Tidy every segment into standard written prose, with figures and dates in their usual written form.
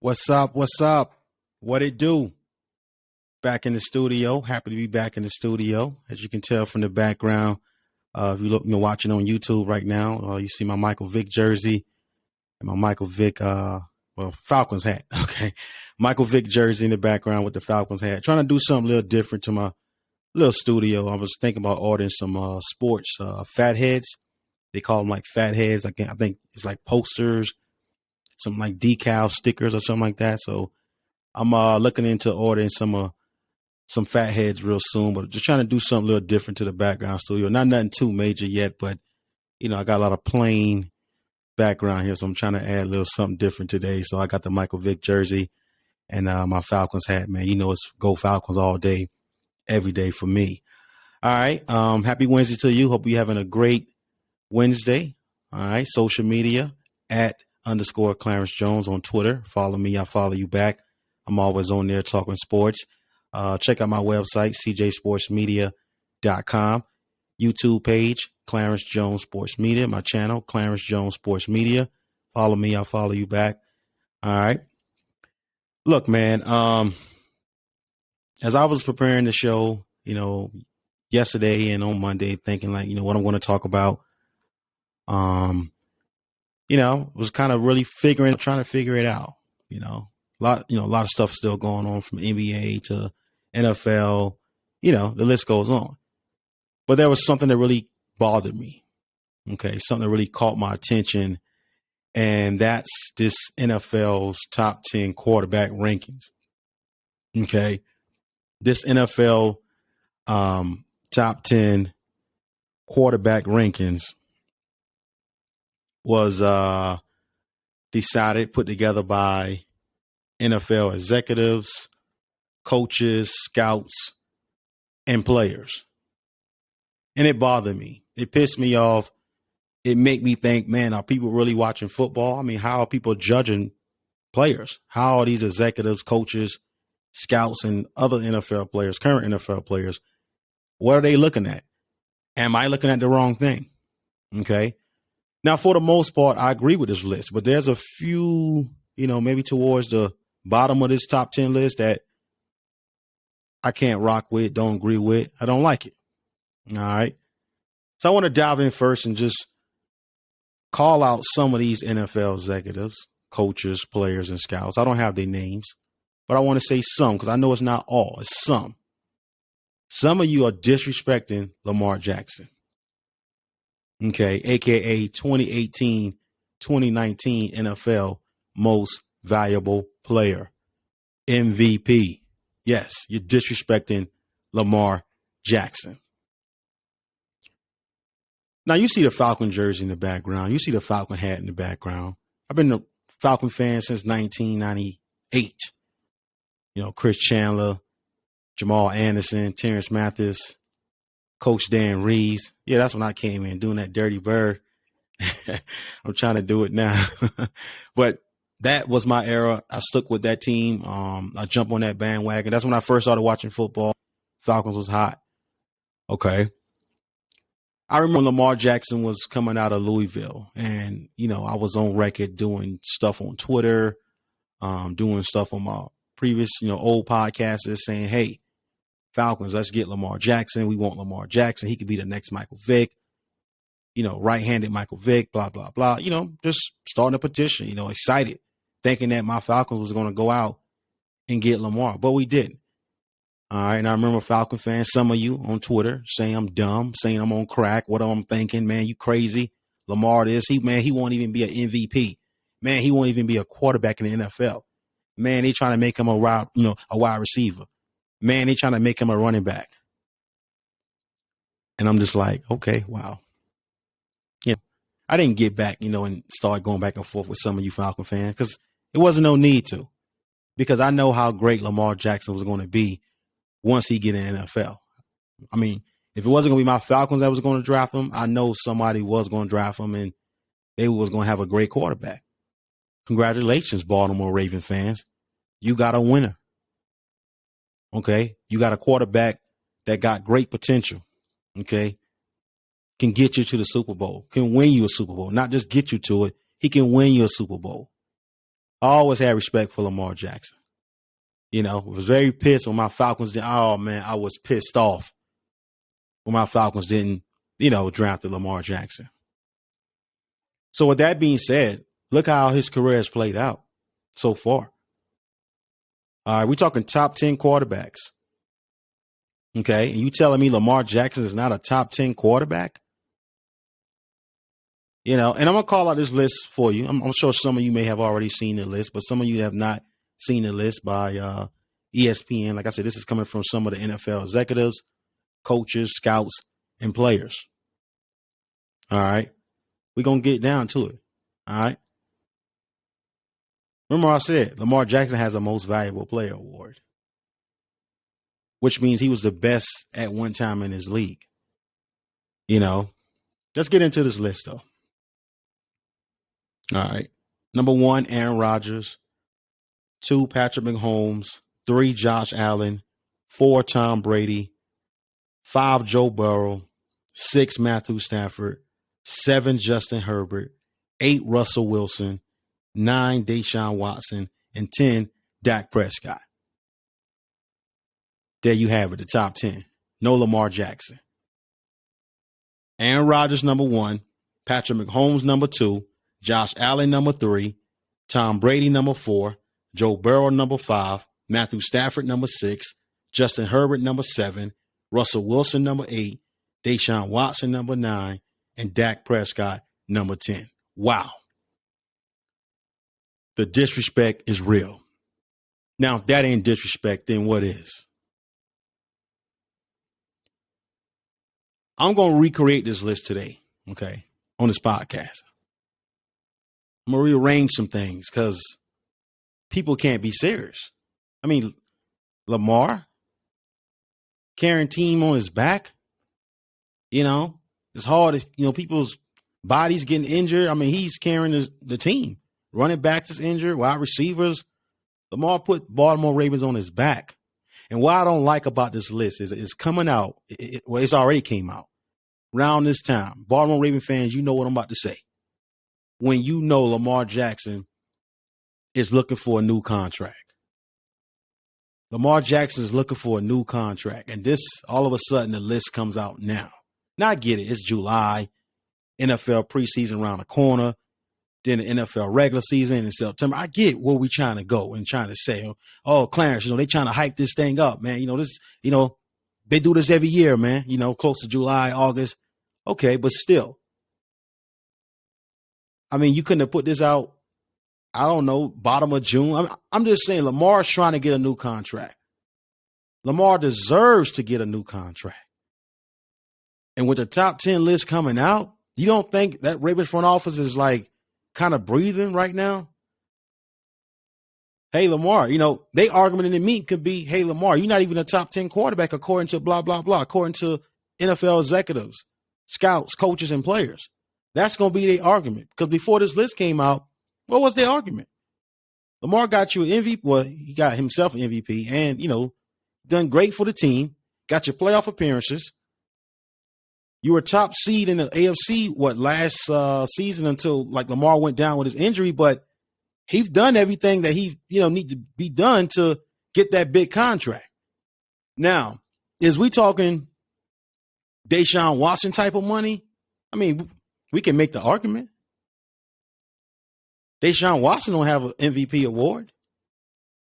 What's up? What's up? What it do? Back in the studio. Happy to be back in the studio. As you can tell from the background, if you look, watching on YouTube right now, you see my Michael Vick jersey and my Michael Vick, Falcons hat. Okay, Michael Vick jersey in the background with the Falcons hat. Trying to do something a little different to my little studio. I was thinking about ordering some sports fat heads. They call them like fat heads. I think it's like posters, something like decal stickers or something like that. So I'm looking into ordering some fat heads real soon, but just trying to do something a little different to the background studio. Not nothing too major yet, but I got a lot of plain background here, so I'm trying to add a little something different today. So I got the Michael Vick jersey and my Falcons hat, man. It's Go Falcons all day, every day for me. All right. Happy Wednesday to you. Hope you're having a great Wednesday. All right. Social media @ Clarence Jones on Twitter. Follow me. I follow you back. I'm always on there talking sports. Check out my website, cjsportsmedia.com. YouTube page, Clarence Jones Sports Media. My channel, Clarence Jones Sports Media. Follow me. I'll follow you back. All right. Look, man, as I was preparing the show, yesterday and on Monday, thinking like, what I'm going to talk about, was kind of really trying to figure it out, a lot of stuff still going on from NBA to NFL, the list goes on. But there was something that really bothered me. Okay. Something that really caught my attention. And that's this NFL's top 10 quarterback rankings. Okay. This NFL top 10 quarterback rankings was put together by NFL executives, coaches, scouts, and players. And it bothered me. It pissed me off. It made me think, man, are people really watching football? I mean, how are people judging players? How are these executives, coaches, scouts, and other NFL players, current NFL players, what are they looking at? Am I looking at the wrong thing? Okay. Now, for the most part, I agree with this list, but there's a few, maybe towards the bottom of this top 10 list that I can't rock with, don't agree with. I don't like it. All right. So I want to dive in first and just call out some of these NFL executives, coaches, players, and scouts. I don't have their names, but I want to say some because I know it's not all. It's some. Some of you are disrespecting Lamar Jackson. Okay. AKA 2018, 2019 NFL most valuable player, MVP. Yes, you're disrespecting Lamar Jackson. Now, you see the Falcon jersey in the background. You see the Falcon hat in the background. I've been a Falcon fan since 1998. Chris Chandler, Jamal Anderson, Terrence Mathis, Coach Dan Reeves. Yeah, that's when I came in doing that dirty bird. I'm trying to do it now. But that was my era. I stuck with that team. I jumped on that bandwagon. That's when I first started watching football. Falcons was hot. Okay. I remember when Lamar Jackson was coming out of Louisville and, I was on record doing stuff on Twitter, doing stuff on my previous, old podcasts saying, hey, Falcons, let's get Lamar Jackson. We want Lamar Jackson. He could be the next Michael Vick, right-handed Michael Vick, blah, blah, blah. Just starting a petition, excited, thinking that my Falcons was going to go out and get Lamar, but we didn't. All right. And I remember Falcon fans, some of you on Twitter saying I'm dumb, saying I'm on crack. What I'm thinking, man, you crazy. Lamar he won't even be an MVP. Man, he won't even be a quarterback in the NFL. Man, they trying to make him a wide receiver. Man, they trying to make him a running back. And I'm just like, okay, wow. I didn't get back, and start going back and forth with some of you Falcon fans because it wasn't no need to, because I know how great Lamar Jackson was going to be once he get in the NFL. I mean, if it wasn't going to be my Falcons that was going to draft him, I know somebody was going to draft him and they was going to have a great quarterback. Congratulations, Baltimore Raven fans. You got a winner. Okay. You got a quarterback that got great potential. Okay. Can get you to the Super Bowl, can win you a Super Bowl, not just get you to it. He can win you a Super Bowl. I always had respect for Lamar Jackson. You know, was very pissed when my Falcons did. Oh man, I was pissed off when my Falcons didn't, draft Lamar Jackson. So with that being said, look how his career has played out so far. All right, we're talking top 10 quarterbacks. Okay, and you telling me Lamar Jackson is not a top 10 quarterback? And I'm going to call out this list for you. I'm sure some of you may have already seen the list, but some of you have not seen the list by ESPN. Like I said, this is coming from some of the NFL executives, coaches, scouts, and players. All right. We're going to get down to it. All right. Remember I said Lamar Jackson has a most valuable player award, which means he was the best at one time in his league. Let's get into this list, though. All right. Number 1, Aaron Rodgers. 2, Patrick Mahomes. 3, Josh Allen. 4, Tom Brady. 5, Joe Burrow. 6, Matthew Stafford. 7, Justin Herbert. 8, Russell Wilson. 9, Deshaun Watson. And 10, Dak Prescott. There you have it, the top 10. No Lamar Jackson. Aaron Rodgers, number 1. Patrick Mahomes, number 2. Josh Allen, number 3. Tom Brady, number 4. Joe Burrow, number 5. Matthew Stafford, number 6. Justin Herbert, number 7. Russell Wilson, number 8. Deshaun Watson, number 9. And Dak Prescott, number 10. Wow. The disrespect is real. Now, if that ain't disrespect, then what is? I'm going to recreate this list today, okay, on this podcast. I'm going to rearrange some things because people can't be serious. I mean, Lamar carrying team on his back, it's hard. People's bodies getting injured. I mean, he's carrying the team. Running backs is injured, wide receivers. Lamar put Baltimore Ravens on his back. And what I don't like about this list is it's coming out. It's already came out around this time. Baltimore Raven fans, you know what I'm about to say. When Lamar Jackson is looking for a new contract. Lamar Jackson is looking for a new contract. And this, all of a sudden, the list comes out now. Now I get it. It's July. NFL preseason around the corner. Then the NFL regular season in September. I get where we trying to go and trying to say, oh, Clarence, they trying to hype this thing up, man. They do this every year, man, close to July, August. Okay, but still. I mean, you couldn't have put this out, I don't know, bottom of June. I'm just saying Lamar's trying to get a new contract. Lamar deserves to get a new contract. And with the top 10 list coming out, you don't think that Ravens front office is like kind of breathing right now? Hey, Lamar, they argument in the meet could be, hey, Lamar, you're not even a top 10 quarterback according to blah, blah, blah, according to NFL executives, scouts, coaches, and players. That's going to be their argument. Because before this list came out, what was their argument? Lamar got you an MVP. Well, he got himself an MVP and, done great for the team, got your playoff appearances. You were top seed in the AFC, last season until Lamar went down with his injury, but he's done everything that he, need to be done to get that big contract. Now, is we talking Deshaun Watson type of money? I mean, we can make the argument. Deshaun Watson don't have an MVP award.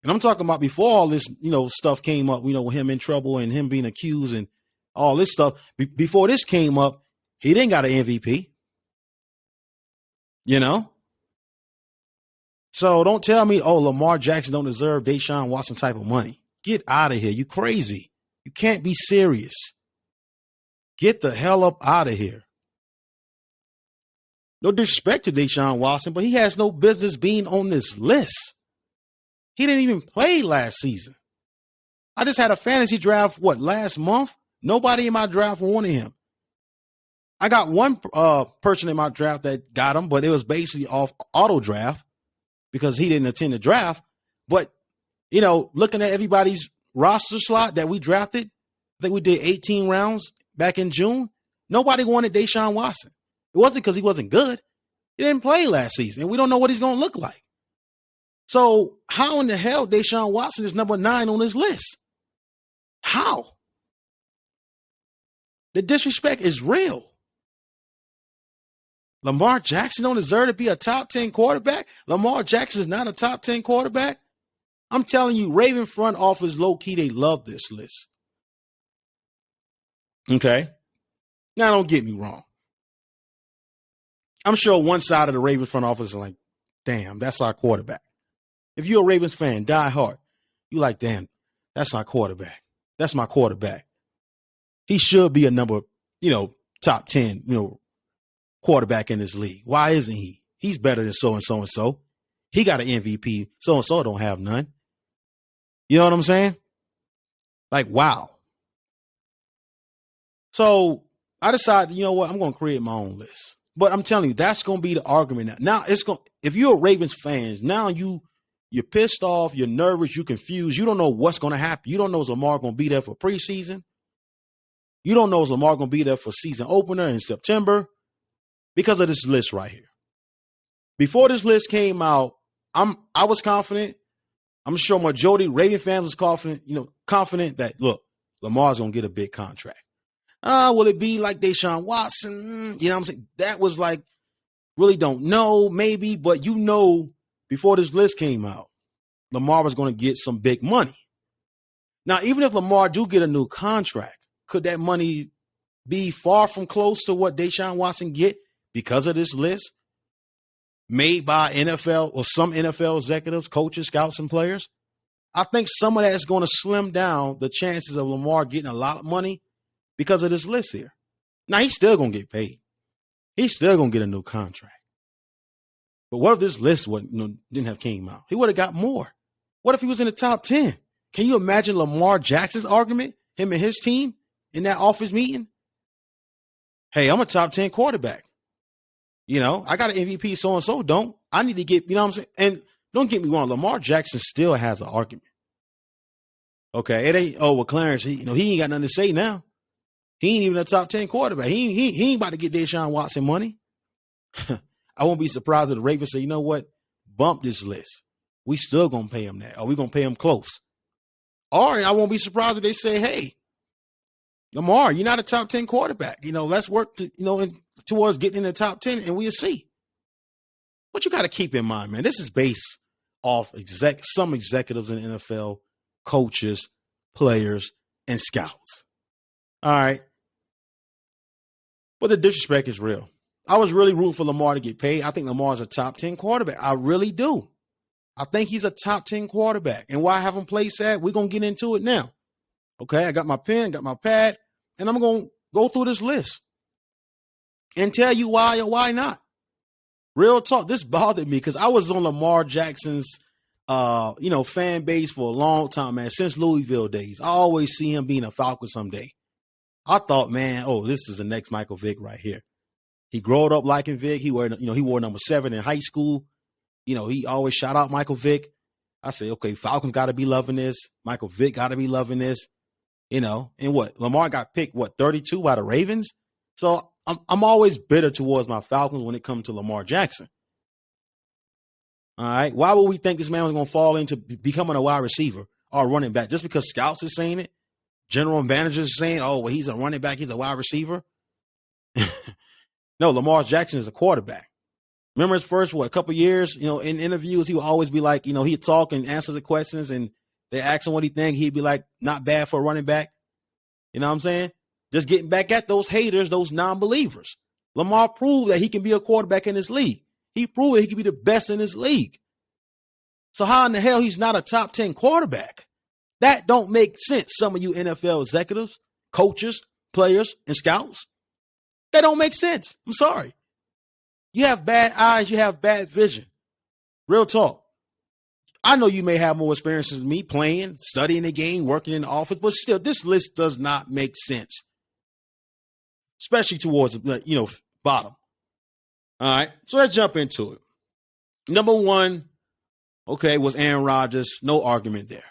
And I'm talking about before all this, stuff came up, with him in trouble and him being accused and all this stuff. Before this came up, he didn't got an MVP. So don't tell me, oh, Lamar Jackson don't deserve Deshaun Watson type of money. Get out of here. You crazy. You can't be serious. Get the hell up out of here. No disrespect to Deshaun Watson, but he has no business being on this list. He didn't even play last season. I just had a fantasy draft, last month? Nobody in my draft wanted him. I got one person in my draft that got him, but it was basically off auto draft because he didn't attend the draft. But, looking at everybody's roster slot that we drafted, I think we did 18 rounds back in June. Nobody wanted Deshaun Watson. It wasn't because he wasn't good. He didn't play last season, and we don't know what he's going to look like. So how in the hell Deshaun Watson is number 9 on this list? How? The disrespect is real. Lamar Jackson don't deserve to be a top 10 quarterback. Lamar Jackson is not a top 10 quarterback. I'm telling you, Raven front office, low key, they love this list. Okay. Now, don't get me wrong. I'm sure one side of the Ravens front office is like, damn, that's our quarterback. If you're a Ravens fan, die hard, you like, damn, that's our quarterback. That's my quarterback. He should be a number, top 10, quarterback in this league. Why isn't he? He's better than so-and-so and so. He got an MVP. So-and-so don't have none. You know what I'm saying? Like, wow. So I decided, you know what? I'm going to create my own list. But I'm telling you, that's going to be the argument now. Now, if you're a Ravens fan, now you're pissed off, you're nervous, you're confused. You don't know what's going to happen. You don't know is Lamar going to be there for preseason. You don't know is Lamar going to be there for season opener in September because of this list right here. Before this list came out, I was confident. I'm sure majority Raven fans was confident that, look, Lamar's going to get a big contract. Will it be like Deshaun Watson? You know what I'm saying? That was like, really don't know, maybe. But before this list came out, Lamar was going to get some big money. Now, even if Lamar do get a new contract, could that money be far from close to what Deshaun Watson get because of this list made by NFL or some NFL executives, coaches, scouts, and players? I think some of that is going to slim down the chances of Lamar getting a lot of money because of this list here. Now, he's still going to get paid. He's still going to get a new contract. But what if this list didn't have came out? He would have got more. What if he was in the top 10? Can you imagine Lamar Jackson's argument, him and his team in that office meeting? Hey, I'm a top 10 quarterback. I got an MVP, so-and-so don't. I need to get, what I'm saying? And don't get me wrong, Lamar Jackson still has an argument. Okay, it ain't, Clarence, he ain't got nothing to say now. He ain't even a top 10 quarterback. He ain't about to get Deshaun Watson money. I won't be surprised if the Ravens say, you know what? Bump this list. We still going to pay him that. Or we going to pay him close. Or I won't be surprised if they say, hey, Lamar, you're not a top 10 quarterback. Let's work towards getting in the top 10 and we'll see. But you got to keep in mind, man, this is based off some executives in the NFL, coaches, players, and scouts. All right. But the disrespect is real. I was really rooting for Lamar to get paid. I think Lamar's a top 10 quarterback. I really do. I think he's a top 10 quarterback. And why I have him place at, we're going to get into it now. Okay, I got my pen, got my pad, and I'm going to go through this list and tell you why or why not. Real talk, this bothered me because I was on Lamar Jackson's, fan base for a long time, man, since Louisville days. I always see him being a Falcon someday. I thought, man, this is the next Michael Vick right here. He growed up liking Vick. He wore number 7 in high school. He always shout out Michael Vick. I say, okay, Falcons got to be loving this. Michael Vick got to be loving this. And what? Lamar got picked, 32 by the Ravens? So I'm always bitter towards my Falcons when it comes to Lamar Jackson. All right. Why would we think this man was going to fall into becoming a wide receiver or running back? Just because scouts are saying it? General managers are saying, he's a running back, he's a wide receiver? No, Lamar Jackson is a quarterback. Remember his first, couple years, in interviews, he would always be like, he'd talk and answer the questions and they ask him what he think. He'd be like, not bad for a running back. You know what I'm saying? Just getting back at those haters, those non-believers. Lamar proved that he can be a quarterback in this league. He proved that he can be the best in this league. So how in the hell he's not a top 10 quarterback? That don't make sense. Some of you NFL executives, coaches, players, and scouts. That don't make sense. I'm sorry. You have bad eyes. You have bad vision. Real talk. I know you may have more experiences than me playing, studying the game, working in the office, but still, this list does not make sense, especially towards the bottom. All right, so let's jump into it. Number 1, was Aaron Rodgers. No argument there.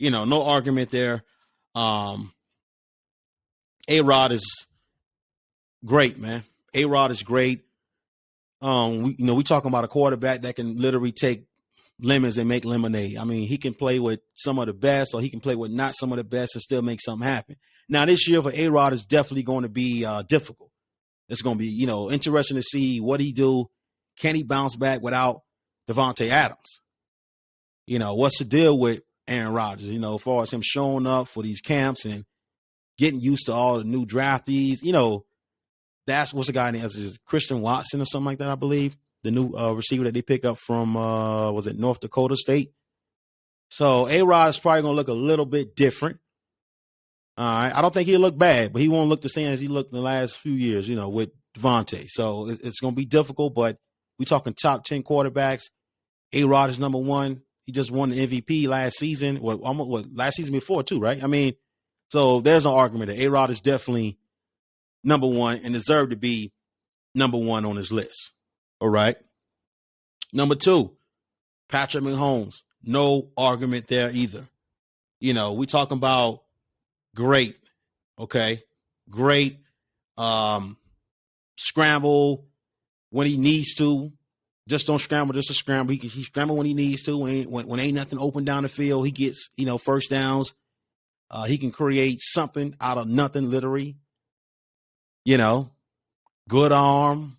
No argument there. A-Rod is great, man. A-Rod is great. We talking about a quarterback that can literally take lemons and make lemonade. I mean, he can play with some of the best, or he can play with not some of the best and still make something happen. Now, this year for A-Rod is definitely going to be difficult. It's going to be, interesting to see what he do. Can he bounce back without Davante Adams? What's the deal with Aaron Rodgers? As far as him showing up for these camps and getting used to all the new draftees. That's what's the guy named is Christian Watson or something like that, I believe. The new receiver that they pick up from, was it North Dakota State? So A-Rod is probably going to look a little bit different. All right. I don't think he'll look bad, but he won't look the same as he looked in the last few years, with Davante. So it's going to be difficult, but we're talking top 10 quarterbacks. A-Rod is number one. He just won the MVP last season. Last season before too, right? I mean, so there's no argument that A-Rod is definitely number one and deserved to be number one on his list. All right. Number two, Patrick Mahomes. No argument there either. We talking about great. Okay. Great. Scramble when he needs to. Just don't scramble just to scramble. He scramble when he needs to. When ain't nothing open down the field, he gets, first downs. He can create something out of nothing, literally. Good arm.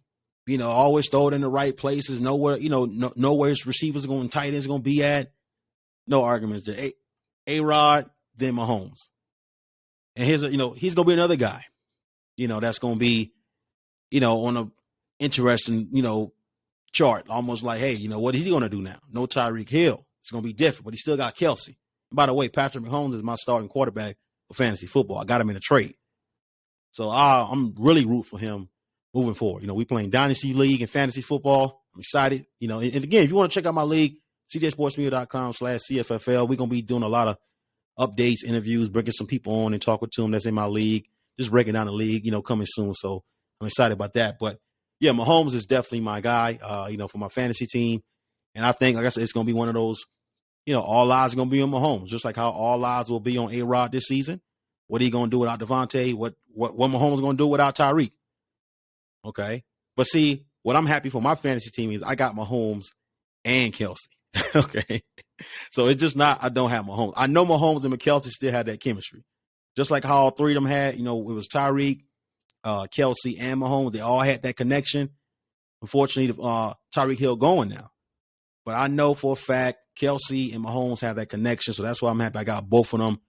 Always throw it in the right places. Nowhere, nowhere his receivers going, tight ends going to be at. No arguments there. A-Rod, then Mahomes. And he's going to be another guy, that's going to be, on a interesting, chart. Almost like, hey, what is he going to do now? No Tyreek Hill. It's going to be different, but he still got Kelsey. And by the way, Patrick Mahomes is my starting quarterback for fantasy football. I got him in a trade. So I'm really root for him moving forward. We playing Dynasty League and fantasy football. I'm excited. And again, if you want to check out my league, cjsportsmedia.com/CFFL. We're going to be doing a lot of updates, interviews, bringing some people on and talking to them that's in my league, just breaking down the league, coming soon. So I'm excited about that. But yeah, Mahomes is definitely my guy, for my fantasy team. And I think, like I said, it's going to be one of those, all eyes are going to be on Mahomes, just like how all eyes will be on A-Rod this season. What are you going to do without Davante? What Mahomes going to do without Tyreek? Okay. But see, what I'm happy for my fantasy team is I got Mahomes and Kelsey. Okay. So it's just not, I don't have Mahomes. I know Mahomes and Kelsey still had that chemistry. Just like how all three of them had, it was Tyreek, Kelsey, and Mahomes. They all had that connection. Unfortunately, Tyreek Hill going now. But I know for a fact Kelsey and Mahomes have that connection. So that's why I'm happy I got both of them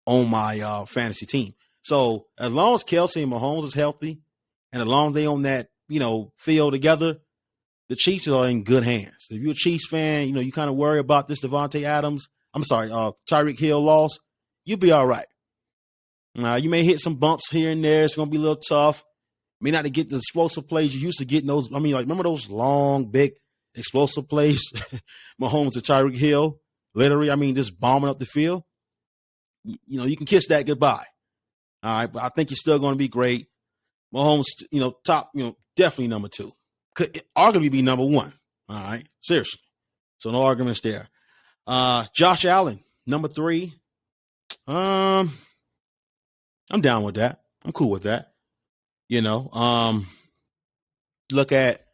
on my fantasy team. So as long as Kelsey and Mahomes is healthy, and as long as they on that, field together, the Chiefs are in good hands. If you're a Chiefs fan, you kind of worry about this Tyreek Hill loss, you'll be all right. You may hit some bumps here and there. It's going to be a little tough. May not get the explosive plays you used to get in those. I mean, like, remember those long, big, explosive plays? Mahomes to Tyreek Hill, literally, just bombing up the field. You can kiss that goodbye. All right, but I think he's still going to be great. Mahomes, top, definitely number two. Could arguably be number one. All right, seriously. So no arguments there. Josh Allen, number three. I'm down with that. I'm cool with that. Look at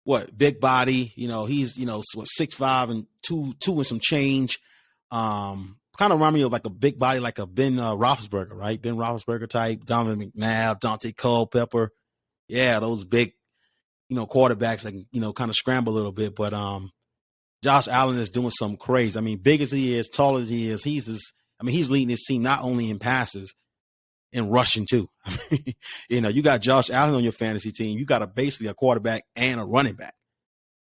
what big body. He's 6'5" and two and some change. Kind of remind me of like a big body, like a Ben Roethlisberger, right? Ben Roethlisberger type, Donovan McNabb, Dante Culpepper. Yeah, those big, quarterbacks that can, kind of scramble a little bit. But Josh Allen is doing something crazy. Big as he is, tall as he is, he's leading his team not only in passes, in rushing too. You got Josh Allen on your fantasy team. You got basically a quarterback and a running back.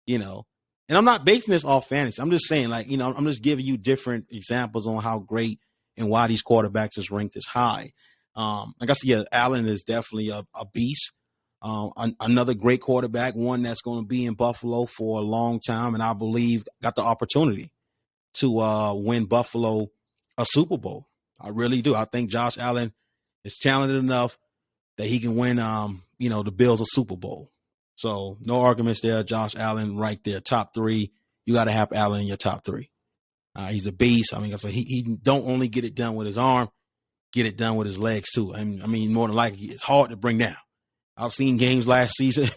And I'm not basing this off fantasy. I'm just saying, I'm just giving you different examples on how great and why these quarterbacks is ranked as high. Like I said, yeah, Allen is definitely a beast. Another great quarterback, one that's going to be in Buffalo for a long time, and I believe got the opportunity to win Buffalo a Super Bowl. I really do. I think Josh Allen is talented enough that he can win, the Bills a Super Bowl. So no arguments there. Josh Allen right there, top three. You got to have Allen in your top three. He's a beast. He don't only get it done with his arm, get it done with his legs too. And more than likely, it's hard to bring down. I've seen games last season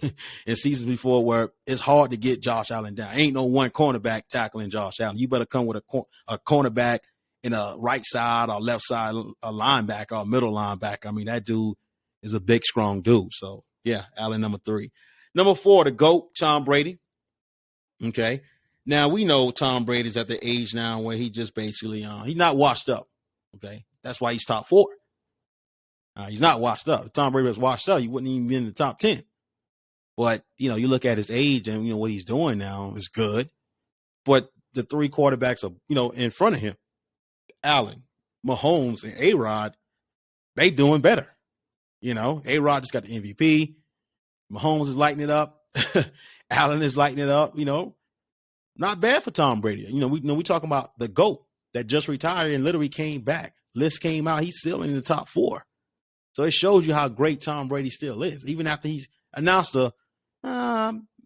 and seasons before where it's hard to get Josh Allen down. Ain't no one cornerback tackling Josh Allen. You better come with a cornerback in a right side or left side, a linebacker or a middle linebacker. I mean, that dude is a big, strong dude. So, yeah, Allen number 3. Number 4, the GOAT, Tom Brady. Okay. Now, we know Tom Brady's at the age now where he just basically, he's not washed up. Okay. That's why he's top 4. He's not washed up. If Tom Brady was washed up, he wouldn't even be in the top 10. But, you look at his age and, what he's doing now is good. But the 3 quarterbacks are, in front of him, Allen, Mahomes, and A-Rod, they doing better. A-Rod just got the MVP. Mahomes is lighting it up. Allen is lighting it up. Not bad for Tom Brady. We talking about the GOAT that just retired and literally came back. List came out. He's still in the top 4. So it shows you how great Tom Brady still is, even after he's announced a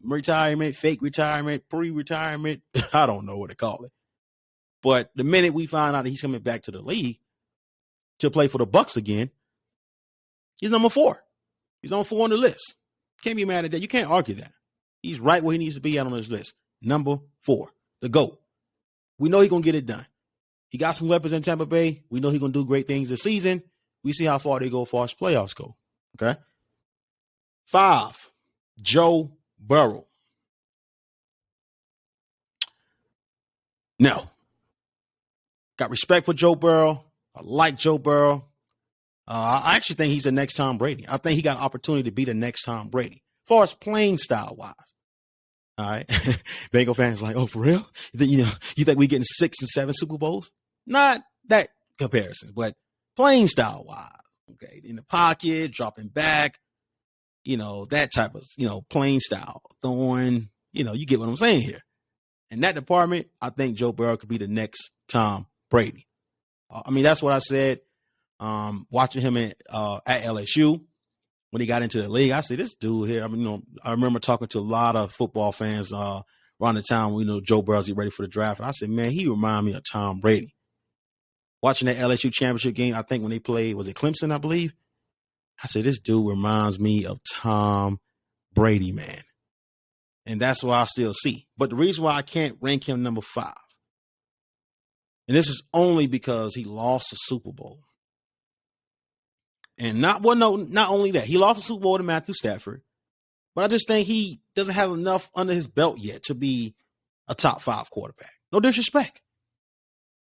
retirement, fake retirement, pre-retirement. I don't know what to call it. But the minute we find out that he's coming back to the league to play for the Bucs again, he's number 4. He's on 4 on the list. Can't be mad at that. You can't argue that. He's right where he needs to be at on this list. Number 4, the GOAT. We know he's going to get it done. He got some weapons in Tampa Bay. We know he's going to do great things this season. We see how far they go as far as playoffs go. Okay. 5, Joe Burrow. No. Got respect for Joe Burrow. I like Joe Burrow. I actually think he's the next Tom Brady. I think he got an opportunity to be the next Tom Brady, as far as playing style wise. All right. Bengal fans like, oh, for real? You think we getting 6 and 7 Super Bowls? Not that comparison, but playing style wise. Okay. In the pocket, dropping back, that type of, playing style, throwing, you get what I'm saying here. In that department, I think Joe Burrow could be the next Tom Brady. That's what I said. Watching him at LSU when he got into the league, I said, this dude here. I remember talking to a lot of football fans around the time we Joe Burrow's ready for the draft, and I said, man, he reminded me of Tom Brady. Watching that LSU championship game, I think when they played, was it Clemson, I believe? I said, this dude reminds me of Tom Brady, man. And that's what I still see. But the reason why I can't rank him number 5, and this is only because he lost the Super Bowl. And not only that, he lost the Super Bowl to Matthew Stafford, but I just think he doesn't have enough under his belt yet to be a top 5 quarterback. No disrespect.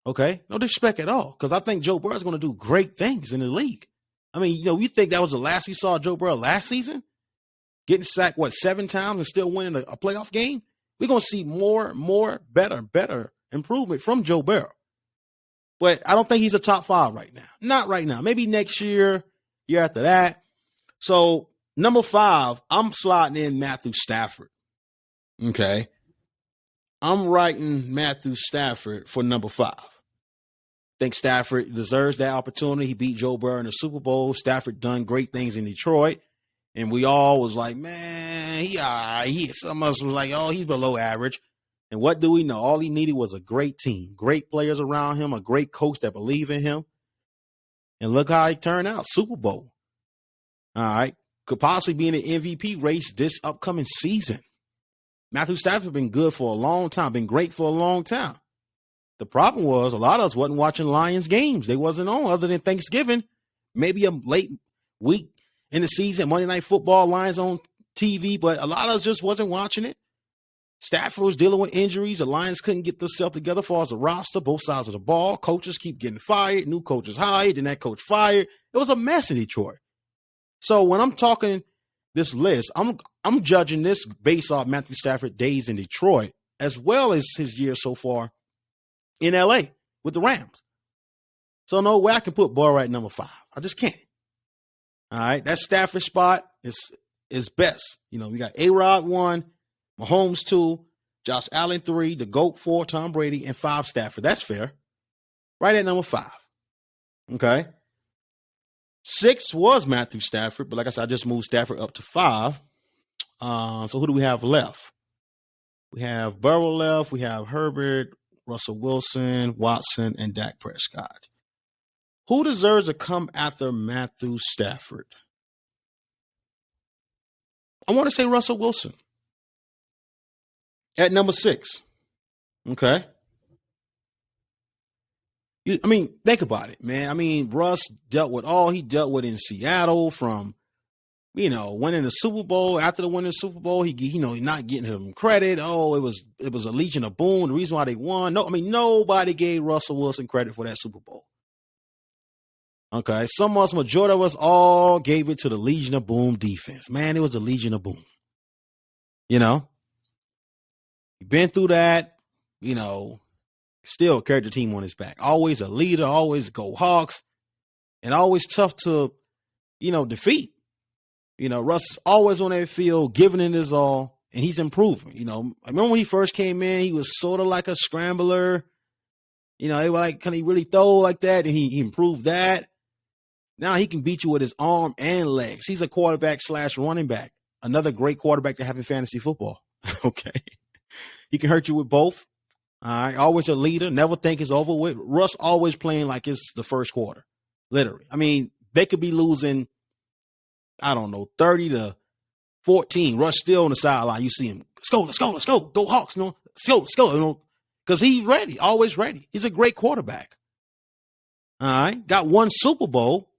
Okay? No disrespect at all, because I think Joe Burrow is going to do great things in the league. You think that was the last we saw Joe Burrow last season? Getting sacked, 7 times and still winning a playoff game? We're going to see more, better improvement from Joe Burrow. But I don't think he's a top 5 right now. Not right now. Maybe next year after that. So, number 5, I'm sliding in Matthew Stafford. Okay. I'm writing Matthew Stafford for number 5. Think Stafford deserves that opportunity. He beat Joe Burrow in the Super Bowl. Stafford done great things in Detroit. And we all was like, man, some of us was like, oh, he's below average. And what do we know? All he needed was a great team, great players around him, a great coach that believe in him. And look how he turned out, Super Bowl. All right. Could possibly be in the MVP race this upcoming season. Matthew Stafford been good for a long time, been great for a long time. The problem was a lot of us wasn't watching Lions games. They wasn't on other than Thanksgiving, maybe a late week in the season, Monday Night Football, Lions on TV, but a lot of us just wasn't watching it. Stafford was dealing with injuries. The Lions couldn't get themselves together as far as the roster, both sides of the ball. Coaches keep getting fired. New coaches hired, then that coach fired. It was a mess in Detroit. So when I'm talking this list, I'm judging this based off Matthew Stafford days in Detroit, as well as his year so far in LA with the Rams. So no way I can put Burrow at number 5. I just can't. All right. That Stafford spot is best. We got A-Rod 1, Mahomes 2, Josh Allen 3, the GOAT 4, Tom Brady, and 5 Stafford. That's fair. Right at number 5. Okay. 6 was Matthew Stafford, but like I said, I just moved Stafford up to 5. So who do we have left? We have Burrow left. We have Herbert, Russell Wilson, Watson, and Dak Prescott. Who deserves to come after Matthew Stafford? I want to say Russell Wilson at number 6. Okay. Think about it, man. Russ dealt with all he dealt with in Seattle from, winning the Super Bowl. After the winning the Super Bowl, he not getting him credit. Oh, it was a Legion of Boom. The reason why they won. No, nobody gave Russell Wilson credit for that Super Bowl. Okay, majority of us all gave it to the Legion of Boom defense. Man, it was the Legion of Boom. You've been through that. Still carried the team on his back. Always a leader. Always go Hawks, and always tough to, defeat. Russ always on that field, giving it his all, and he's improving. I remember when he first came in, he was sort of like a scrambler. They were like, can he really throw like that? And he improved that. Now he can beat you with his arm and legs. He's a quarterback / running back. Another great quarterback to have in fantasy football. Okay. He can hurt you with both. All right. Always a leader. Never think it's over with. Russ always playing like it's the first quarter. Literally. They could be losing, 30-14. Russ still on the sideline. You see him. Let's go. Go Hawks. Let's go. Because he's ready. Always ready. He's a great quarterback. All right. Got one Super Bowl.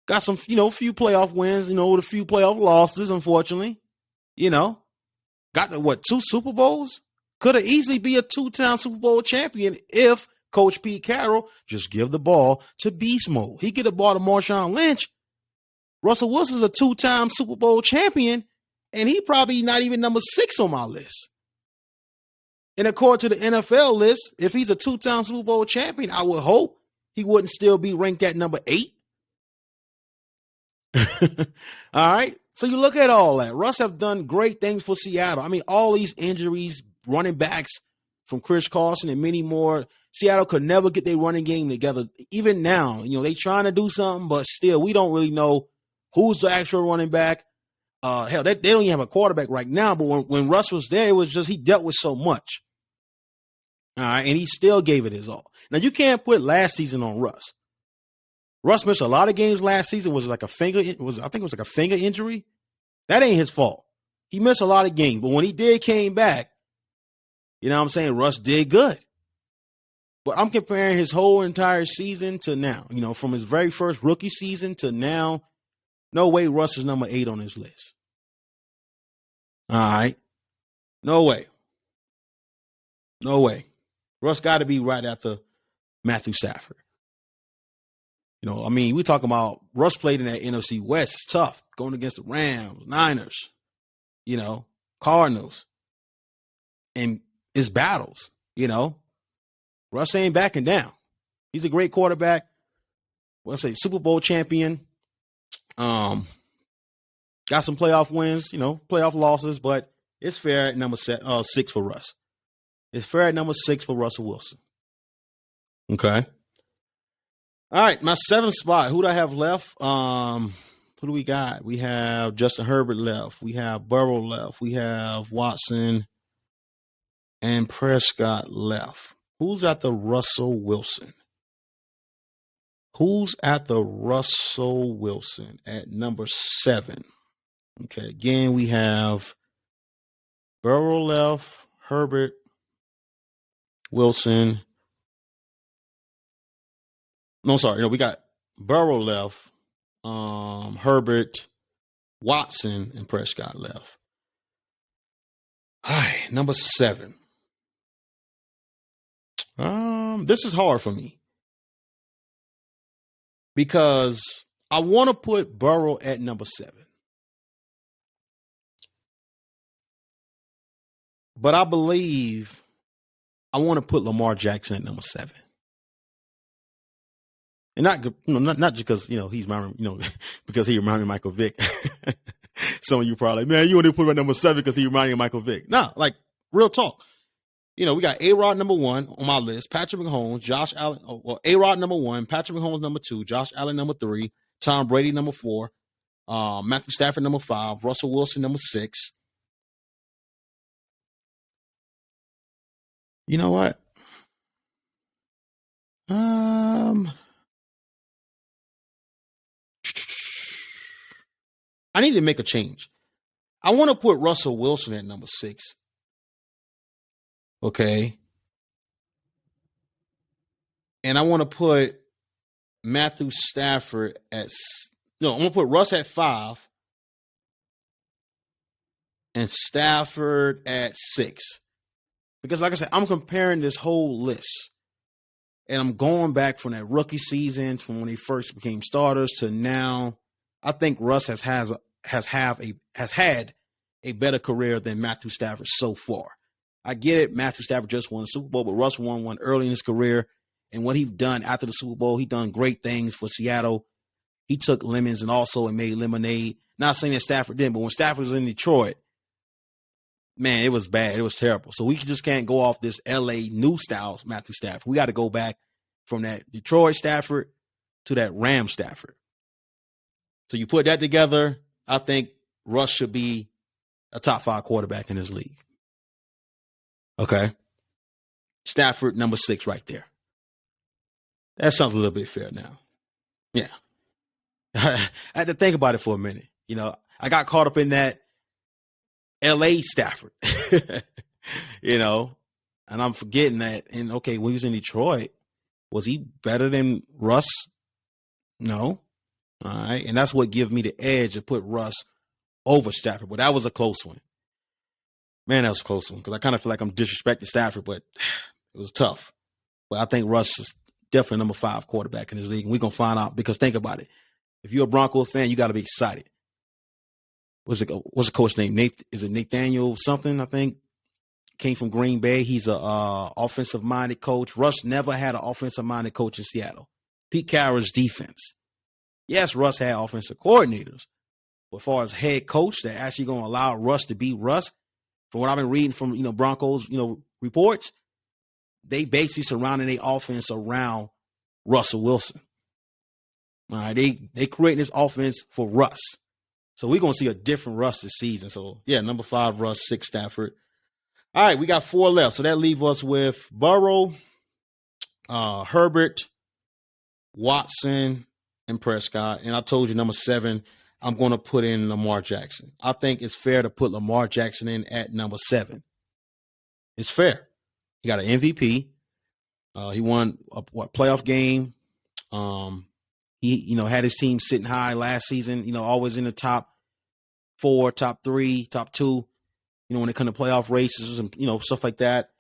Got some, few playoff wins, with a few playoff losses, unfortunately. Got the, 2 Super Bowls? Could have easily be a 2-time Super Bowl champion if Coach Pete Carroll just give the ball to beast mode. He get the ball to Marshawn Lynch. Russell Wilson's a 2-time Super Bowl champion, and he probably not even number 6 on my list. And according to the NFL list, if he's a 2-time Super Bowl champion, I would hope he wouldn't still be ranked at number 8. All right. So you look at all that. Russ have done great things for Seattle. All these injuries, running backs from Chris Carson and many more. Seattle could never get their running game together. Even now, they trying to do something, but still, we don't really know who's the actual running back. Hell, they don't even have a quarterback right now. But when Russ was there, it was just he dealt with so much. All right, and he still gave it his all. Now you can't put last season on Russ. Russ missed a lot of games last season. Was like a finger. I think it was like a finger injury. That ain't his fault. He missed a lot of games, but when he came back, Russ did good. But I'm comparing his whole entire season to now. From his very first rookie season to now, no way Russ is number 8 on his list. All right, no way. Russ got to be right after Matthew Stafford. We talking about Russ played in that NFC West. It's tough going against the Rams, Niners, Cardinals, and it's battles. Russ ain't backing down. He's a great quarterback. Super Bowl champion. Got some playoff wins, playoff losses, but it's fair at number 6 for Russ. It's fair at number 6 for Russell Wilson. Okay. All right, my 7th spot. Who do I have left? Who do we got? We have Justin Herbert left. We have Burrow left. We have Watson and Prescott left. Who's at the Russell Wilson? Who's at the Russell Wilson at number 7? Okay, again, we have Burrow left, Herbert, Wilson. No, sorry. No, we got Burrow left, Herbert, Watson, and Prescott left. All right, number 7. This is hard for me because I want to put Burrow at number 7. But I believe I want to put Lamar Jackson at number 7. And not because, he's my, because he reminded me of Michael Vick. Some of you probably, man, you want to put him at number 7 because he reminded me of Michael Vick. No, like real talk. We got A-Rod number 1 on my list, Patrick Mahomes, Josh Allen. A-Rod number 1, Patrick Mahomes number 2, Josh Allen number 3, Tom Brady number 4, Matthew Stafford number 5, Russell Wilson number 6. You know what? I need to make a change. I want to put Russell Wilson at number 6. Okay. And I want to put Matthew Stafford I'm going to put Russ at 5 and Stafford at 6. Because like I said, I'm comparing this whole list. And I'm going back from that rookie season, from when they first became starters to now. I think Russ has had a better career than Matthew Stafford so far. I get it. Matthew Stafford just won the Super Bowl, but Russ won one early in his career. And what he's done after the Super Bowl, he done great things for Seattle. He took lemons and made lemonade. Not saying that Stafford didn't, but when Stafford was in Detroit, man, it was bad. It was terrible. So we just can't go off this L.A. new styles Matthew Stafford. We got to go back from that Detroit Stafford to that Ram Stafford. So you put that together, I think Russ should be a top 5 quarterback in his league. Okay. Stafford, number 6 right there. That sounds a little bit fair now. Yeah. I had to think about it for a minute. You know, I got caught up in that L.A. Stafford, you know, and I'm forgetting that. And okay, when he was in Detroit, was he better than Russ? No. All right. And that's what gives me the edge to put Russ over Stafford. But that was a close one. Man, that was a close one because I kind of feel like I'm disrespecting Stafford, but it was tough. But I think Russ is definitely number 5 quarterback in this league. And we're going to find out because think about it. If you're a Broncos fan, you got to be excited. What's the coach name? Is it Nathaniel something, I think? Came from Green Bay. He's a offensive-minded coach. Russ never had an offensive-minded coach in Seattle. Pete Carroll's defense. Yes, Russ had offensive coordinators. But as far as head coach that actually going to allow Russ to be Russ, from what I've been reading from, Broncos, reports, they basically surrounding their offense around Russell Wilson. All right, they creating this offense for Russ. So we're going to see a different Russ this season. So, yeah, number 5, Russ, 6, Stafford. All right, we got 4 left. So that leaves us with Burrow, Herbert, Watson, and Prescott. And I told you number 7, I'm going to put in Lamar Jackson. I think it's fair to put Lamar Jackson in at number 7. It's fair. He got an MVP. He won a playoff game. He had his team sitting high last season, always in the top 4, top 3, top 2, when it comes to playoff races and, stuff like that.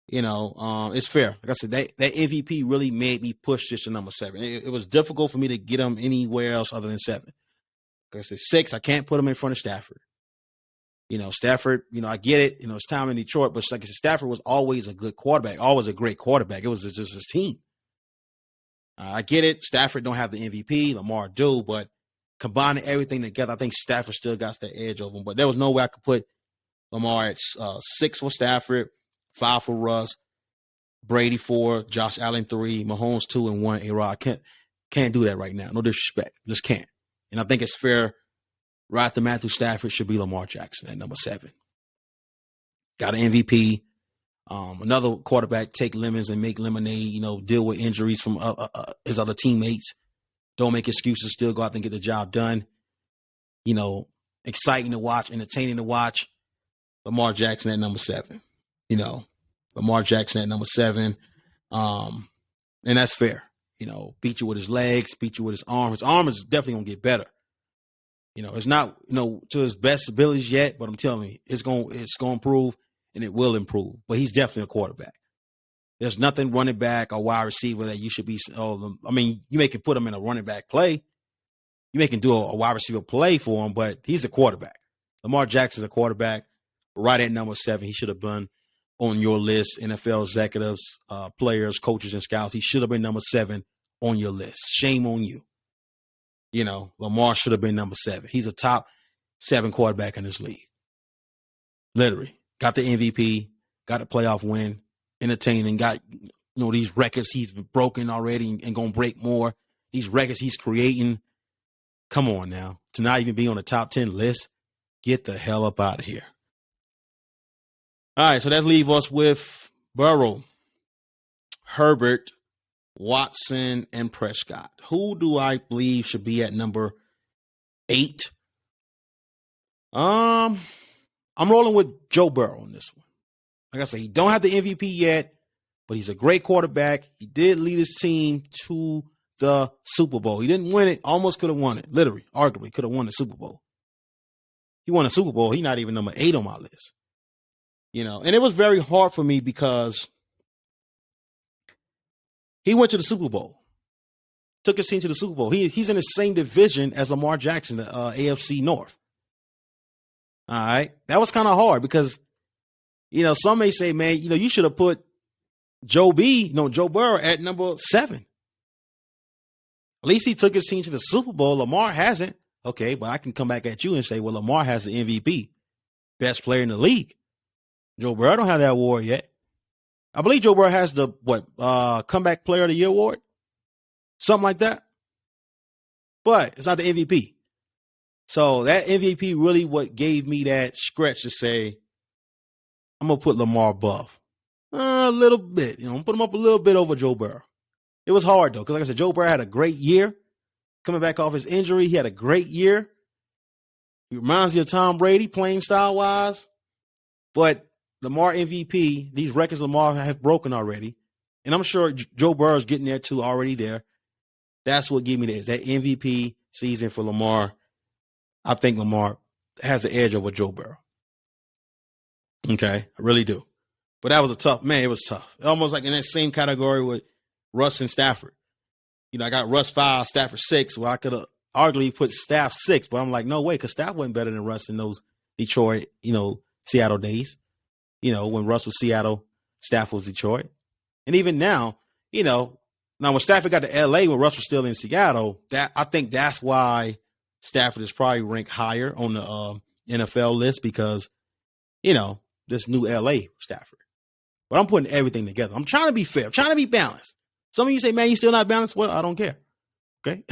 It's fair. Like I said, that MVP really made me push this to number 7. It was difficult for me to get him anywhere else other than 7. Like I said, 6, I can't put him in front of Stafford. Stafford, I get it. It's time in Detroit, but like I said, Stafford was always a good quarterback, always a great quarterback. It was just his team. I get it. Stafford don't have the MVP. Lamar do, but combining everything together, I think Stafford still got that edge over him. But there was no way I could put Lamar at 6 for Stafford, 5 for Russ, Brady 4, Josh Allen 3, Mahomes 2, and 1 A-Rod. Can't do that right now. No disrespect. Just can't. And I think it's fair. Right after Matthew Stafford should be Lamar Jackson at number 7. Got an MVP. Another quarterback take lemons and make lemonade, deal with injuries from his other teammates. Don't make excuses, still go out and get the job done. Exciting to watch, entertaining to watch. Lamar Jackson at number 7. Lamar Jackson at number 7. And that's fair. Beat you with his legs, beat you with his arm. His arm is definitely going to get better. It's not, to his best abilities yet, but I'm telling you, it's going to improve. And it will improve. But he's definitely a quarterback. There's nothing running back or wide receiver that you should be. You may can put him in a running back play. You may can do a wide receiver play for him, but he's a quarterback. Lamar Jackson's a quarterback. Right at number 7, he should have been on your list. NFL executives, players, coaches, and scouts. He should have been number 7 on your list. Shame on you. Lamar should have been number 7. He's a top 7 quarterback in this league. Literally. Got the MVP, got a playoff win, entertaining, got, these records he's broken already and going to break more. These records he's creating. Come on now. To not even be on the top 10 list, get the hell up out of here. All right, so that leaves us with Burrow, Herbert, Watson, and Prescott. Who do I believe should be at number 8? I'm rolling with Joe Burrow on this one. Like I said, he don't have the MVP yet, but he's a great quarterback. He did lead his team to the Super Bowl. He didn't win it. Almost could have won it. Literally, arguably could have won the Super Bowl. He won a Super Bowl. He's not even number 8 on my list. And it was very hard for me because he went to the Super Bowl. Took his team to the Super Bowl. He's in the same division as Lamar Jackson, the AFC North. All right. That was kind of hard because, some may say, man, you should have put Joe Burrow at number 7. At least he took his team to the Super Bowl. Lamar hasn't. Okay, but I can come back at you and say, well, Lamar has the MVP, best player in the league. Joe Burrow don't have that award yet. I believe Joe Burrow has the comeback player of the year award, something like that. But it's not the MVP. So that MVP really what gave me that stretch to say, I'm gonna put Lamar above a little bit. Put him up a little bit over Joe Burrow. It was hard though, because like I said, Joe Burrow had a great year. Coming back off his injury, he had a great year. He reminds you of Tom Brady playing style-wise. But Lamar MVP, these records Lamar have broken already. And I'm sure Joe Burrow's getting there too, already there. That's what gave me that MVP season for Lamar. I think Lamar has the edge over Joe Burrow. Okay, I really do. But that was it was tough. Almost like in that same category with Russ and Stafford. I got Russ 5, Stafford 6. Well, I could have arguably put Staff 6, but I'm like, no way, because Staff wasn't better than Russ in those Detroit, Seattle days. When Russ was Seattle, Staff was Detroit. And even now, now when Stafford got to LA when Russ was still in Seattle, I think that's why Stafford is probably ranked higher on the NFL list because, this new LA Stafford. But I'm putting everything together. I'm trying to be fair. I'm trying to be balanced. Some of you say, man, you still not balanced? Well, I don't care. Okay.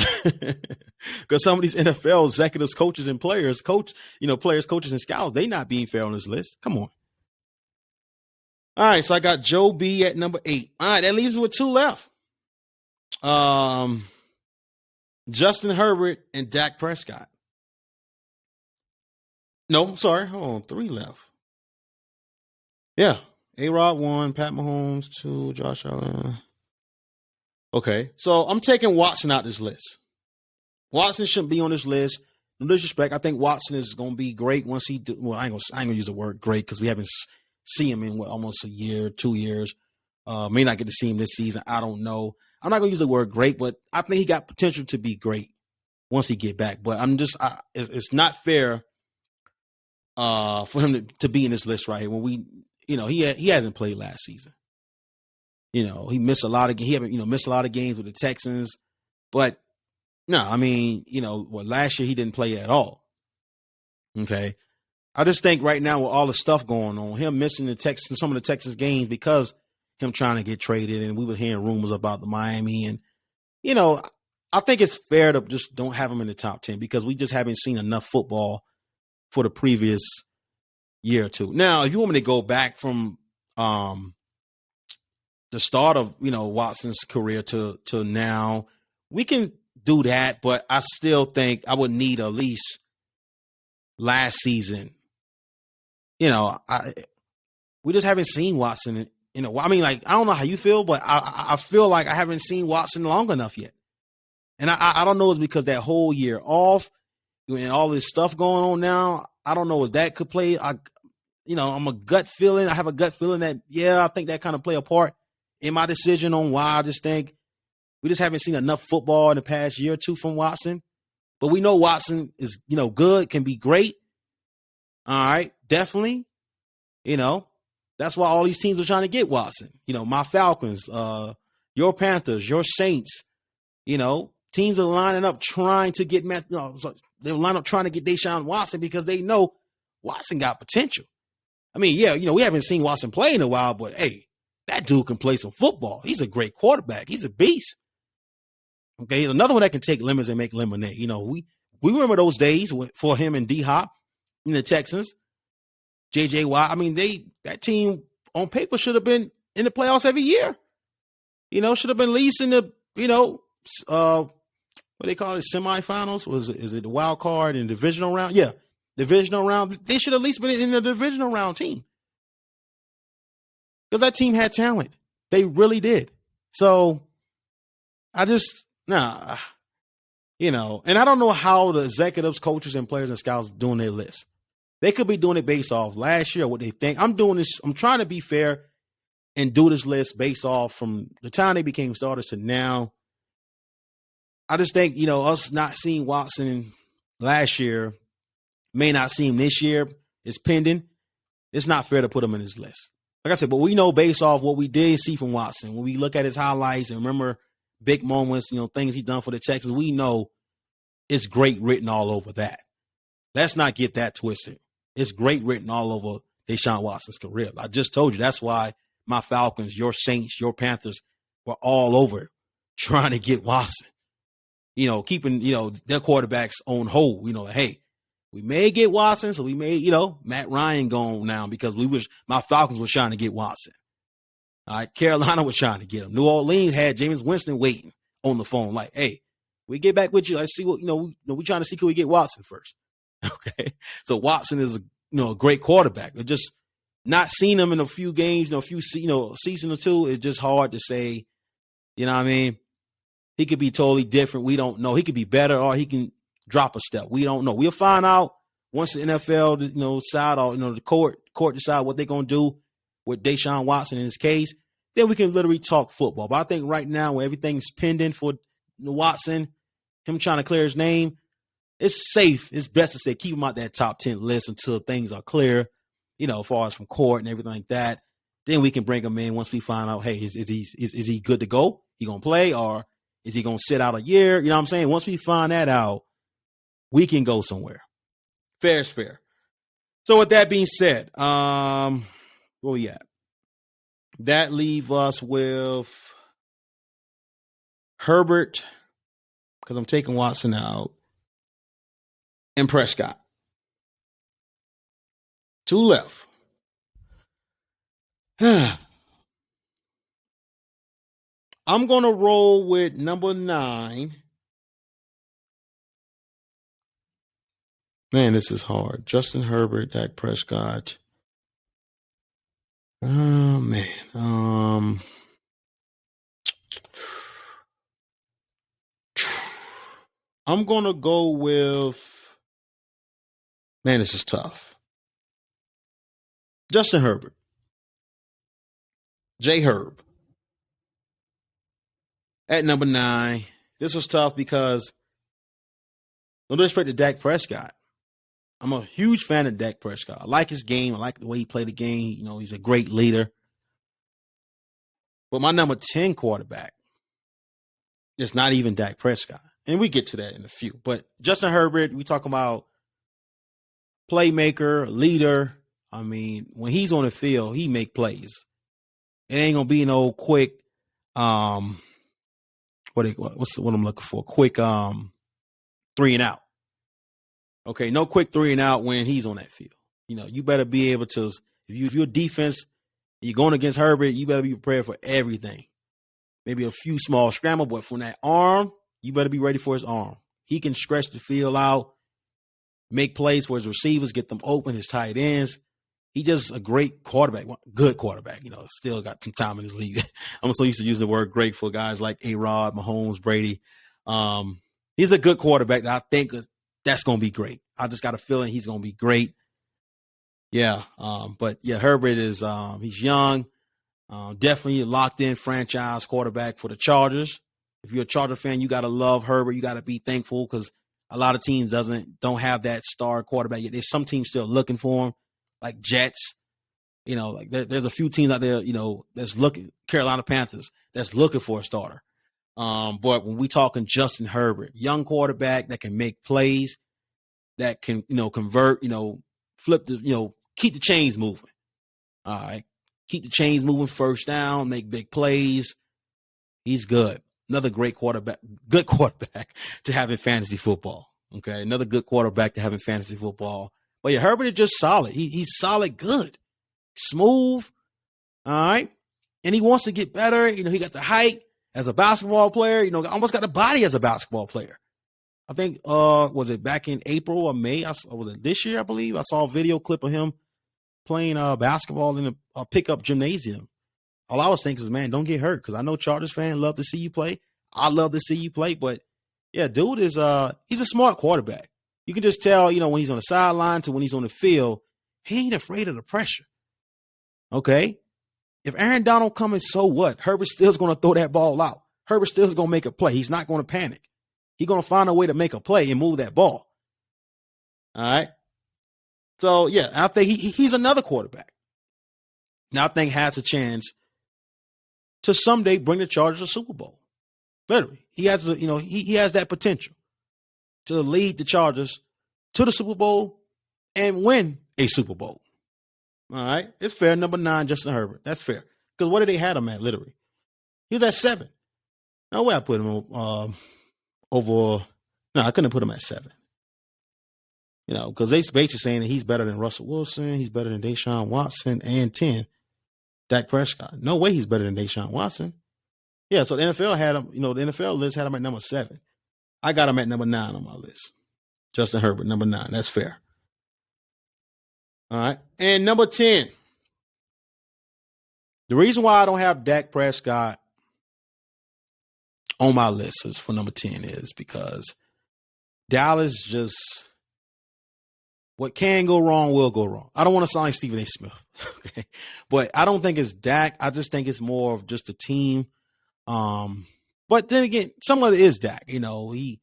Because some of these NFL executives, coaches, and players, players, coaches, and scouts, they not being fair on this list. Come on. All right. So I got Joe B at number 8. All right. That leaves me with 2 left. Justin Herbert and Dak Prescott. No, sorry. Hold on. 3 left. Yeah. A-Rod 1, Pat Mahomes 2, Josh Allen. Okay, so I'm taking Watson out this list. Watson shouldn't be on this list. No disrespect, I think Watson is going to be great once he do. Well, I ain't gonna use the word great because we haven't seen him in almost a year, 2 years. May not get to see him this season. I don't know. I'm not gonna use the word great, but I think he got potential to be great once he get back. But it's not fair for him to be in this list right here when we, he hasn't played last season. He missed a lot of missed a lot of games with the Texans, but no, last year he didn't play at all. Okay. I just think right now with all the stuff going on, him missing some of the Texas games because him trying to get traded, and we were hearing rumors about the Miami, and I think it's fair to just don't have him in the top 10 because we just haven't seen enough football for the previous year or two. Now, if you want me to go back from the start of, Watson's career to now, we can do that, but I still think I would need at least last season. We just haven't seen Watson in a while. I mean, like, I don't know how you feel, but I feel like I haven't seen Watson long enough yet. And I don't know, it's because that whole year off and all this stuff going on now, I don't know if that could play. I'm a gut feeling. I have a gut feeling that, I think that kind of play a part in my decision on why I just think we just haven't seen enough football in the past year or two from Watson. But we know Watson is, good, can be great. All right, definitely. That's why all these teams are trying to get Watson. My Falcons, your Panthers, your Saints, teams are lining up trying to get they're lining up trying to get Deshaun Watson because they know Watson got potential. I mean, we haven't seen Watson play in a while, but hey, that dude can play some football. He's a great quarterback. He's a beast. Okay, he's another one that can take lemons and make lemonade. We remember those days for him and D-Hop in the Texans, J.J. Watt. I mean, that team on paper should have been in the playoffs every year. Should have been at least in the, what they call it, semifinals. Is it the wild card and divisional round? Yeah, divisional round, they should at least been in the divisional round team. Because that team had talent. They really did. So I just, and I don't know how the executives, coaches, and players and scouts doing their list. They could be doing it based off last year, what they think. I'm doing this. I'm trying to be fair and do this list based off from the time they became starters to now. I just think, us not seeing Watson last year may not see him this year. It's pending. It's not fair to put him in his list. Like I said, but we know based off what we did see from Watson, when we look at his highlights and remember big moments, things he done for the Texans, we know it's great written all over that. Let's not get that twisted. It's great written all over Deshaun Watson's career. I just told you that's why my Falcons, your Saints, your Panthers were all over trying to get Watson. Keeping, their quarterbacks on hold. Hey, we may get Watson, so we may, Matt Ryan gone now because my Falcons was trying to get Watson. All right, Carolina was trying to get him. New Orleans had Jameis Winston waiting on the phone, like, hey, we get back with you. Let's see what, we trying to see, can we get Watson first? Okay. So Watson is a great quarterback. They're just not seeing him in a few games, season or two. It's just hard to say, you know what I mean? He could be totally different. We don't know. He could be better or he can drop a step. We don't know. We'll find out once the NFL, side or, the court decide what they're going to do with Deshaun Watson in his case. Then we can literally talk football. But I think right now when everything's pending for Watson, him trying to clear his name, it's safe. It's best to say keep him out that top 10 list until things are clear, as far as from court and everything like that. Then we can bring him in once we find out, hey, is he good to go? He going to play or is he going to sit out a year? You know what I'm saying? Once we find that out, we can go somewhere. Fair is fair. So with that being said, where we at? That leave us with Herbert, because I'm taking Watson out, and Prescott. 2 left. I'm going to roll with number 9. Man, this is hard. Justin Herbert, Dak Prescott. Oh, man. I'm going to go with, man, this is tough. Justin Herbert. J Herb. At number 9. This was tough because, no disrespect to Dak Prescott, I'm a huge fan of Dak Prescott. I like his game. I like the way he played the game. He's a great leader. But my number 10 quarterback is not even Dak Prescott. And we get to that in a few. But Justin Herbert, we talk about playmaker, leader. I mean, when he's on the field, he make plays. It ain't going to be no quick, what's what I'm looking for? Quick 3 and out. Okay, no quick 3 and out when he's on that field. You better be able to, if you're defense, you're going against Herbert, you better be prepared for everything. Maybe a few small scramble, but from that arm, you better be ready for his arm. He can stretch the field out, make plays for his receivers, get them open, his tight ends. He just a great quarterback, good quarterback. Still got some time in his league. I'm so used to using the word great for guys like A-Rod, Mahomes, Brady. He's a good quarterback that I think that's going to be great. I just got a feeling he's going to be great. Yeah. But yeah, Herbert is, he's young, definitely a locked in franchise quarterback for the Chargers. If you're a Charger fan, you got to love Herbert. You got to be thankful because a lot of teams don't have that star quarterback yet. There's some teams still looking for him, like Jets. There's a few teams out there, that's looking, Carolina Panthers, that's looking for a starter. But when we talking Justin Herbert, young quarterback that can make plays, that can, convert, flip the, keep the chains moving. All right. Keep the chains moving, first down, make big plays. He's good. Another great quarterback, good quarterback to have in fantasy football. Okay. Another good quarterback to have in fantasy football. But yeah, Herbert is just solid. He's solid, good, smooth. All right. And he wants to get better. He got the height as a basketball player, almost got the body as a basketball player. I think was it back in April or May? Was it this year? I believe I saw a video clip of him playing basketball in a pickup gymnasium. All I was thinking is, man, don't get hurt, because I know Chargers fans love to see you play. I love to see you play, but yeah, dude is he's a smart quarterback. You can just tell, when he's on the sideline to when he's on the field, he ain't afraid of the pressure. Okay, if Aaron Donald comes, so what? Herbert still's going to throw that ball out. Herbert still's going to make a play. He's not going to panic. He's going to find a way to make a play and move that ball. All right. So, yeah, I think he's another quarterback. Now, I think has a chance to someday bring the Chargers to Super Bowl. Literally. He has, he has that potential to lead the Chargers to the Super Bowl and win a Super Bowl. All right. It's fair. Number 9, Justin Herbert. That's fair. Because what did they have him at, literally? He was at 7. No way I put him over. No, I couldn't put him at 7. Because they basically saying that he's better than Russell Wilson, he's better than Deshaun Watson, and 10, Dak Prescott. No way he's better than Deshaun Watson. Yeah, so the NFL had him, the NFL list had him at number 7. I got him at number 9 on my list. Justin Herbert, number 9. That's fair. All right. And number 10. The reason why I don't have Dak Prescott on my list is for number 10 is because Dallas just, what can go wrong will go wrong. I don't want to sound like Stephen A. Smith, okay? But I don't think it's Dak. I just think it's more of just a team. But then again, some of it is Dak. He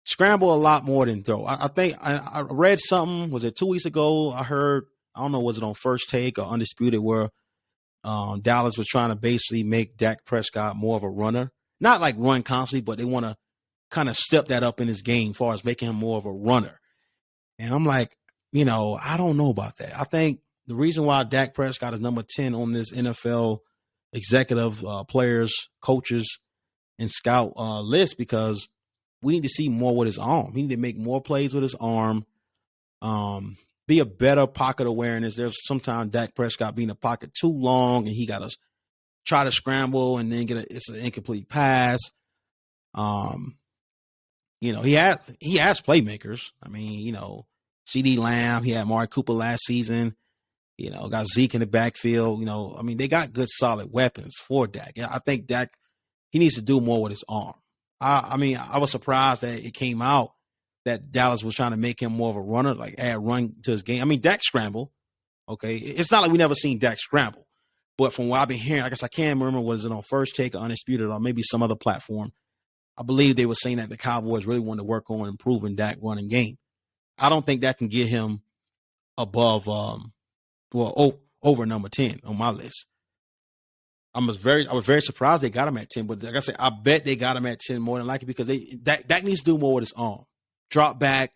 scrambled a lot more than throw. I think I read something, was it 2 weeks ago? I heard, I don't know, was it on First Take or Undisputed, where Dallas was trying to basically make Dak Prescott more of a runner. Not like run constantly, but they want to kind of step that up in his game as far as making him more of a runner. And I'm like, I don't know about that. I think the reason why Dak Prescott is number 10 on this NFL executive players, coaches, and scout list, because we need to see more with his arm. He need to make more plays with his arm, be a better pocket awareness. There's sometimes Dak Prescott being in the pocket too long, and he got to try to scramble and then it's an incomplete pass. He has playmakers. I mean, CD Lamb, he had Amari Cooper last season, got Zeke in the backfield. They got good solid weapons for Dak. I think Dak, he needs to do more with his arm. I was surprised that it came out that Dallas was trying to make him more of a runner, like add run to his game. Dak scramble. Okay. It's not like we never seen Dak scramble. But from what I've been hearing, I guess I can't remember, was it on First Take or Undisputed or maybe some other platform? I believe they were saying that the Cowboys really wanted to work on improving Dak running game. I don't think that can get him above, over number 10 on my list. I was very surprised they got him at 10, but like I said, I bet they got him at 10 more than likely, because Dak needs to do more with his arm. Drop back,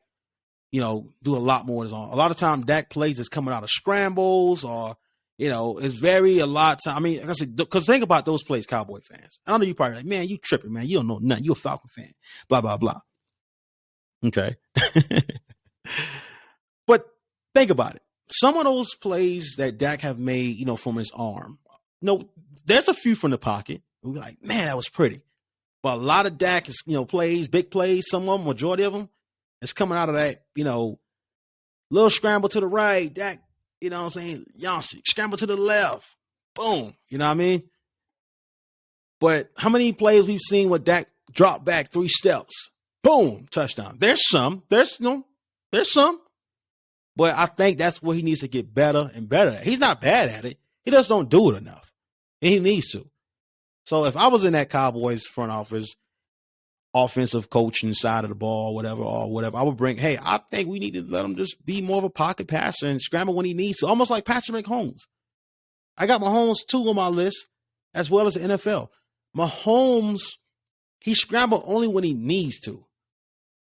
do a lot more with his arm. A lot of time Dak plays is coming out of scrambles or, it's very a lot of time. Like I said, because think about those plays, Cowboy fans. I know you probably like, man, you tripping, man. You don't know nothing. You a Falcon fan. Blah, blah, blah. Okay. But think about it. Some of those plays that Dak have made, from his arm, there's a few from the pocket. We'll be like, man, that was pretty. But a lot of Dak is, plays, big plays, some of them, majority of them, is coming out of that, little scramble to the right, Dak, Yonshi, scramble to the left, boom, But how many plays we've seen with Dak drop back 3 steps, boom, touchdown. There's some, but I think that's what he needs to get better and better at. He's not bad at it. He just don't do it enough, and he needs to. So if I was in that Cowboys front office, offensive coaching side of the ball, whatever, I would I think we need to let him just be more of a pocket passer and scramble when he needs to, almost like Patrick Mahomes. I got Mahomes 2 on my list, as well as the NFL. Mahomes, he scrambled only when he needs to.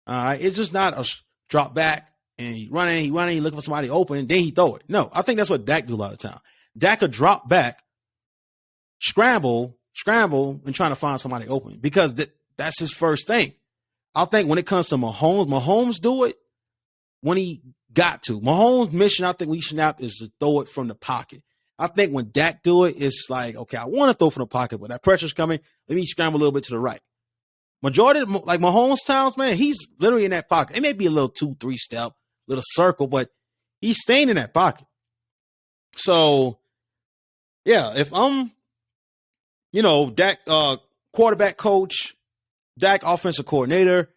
All right, it's just not a drop back and he running, he looking for somebody open, then he throw it. No, I think that's what Dak do a lot of the time. Dak could drop back, scramble, and trying to find somebody open, because that's his first thing. I think when it comes to Mahomes do it when he got to. Mahomes' mission, I think, when he snapped, is to throw it from the pocket. I think when Dak do it, it's like, okay, I want to throw from the pocket, but that pressure's coming. Let me scramble a little bit to the right. Majority, like Mahomes Towns, man, he's literally in that pocket. It may be a little 2-3 step, little circle, but he's staying in that pocket. So, yeah, if I'm, Dak quarterback coach, Dak offensive coordinator,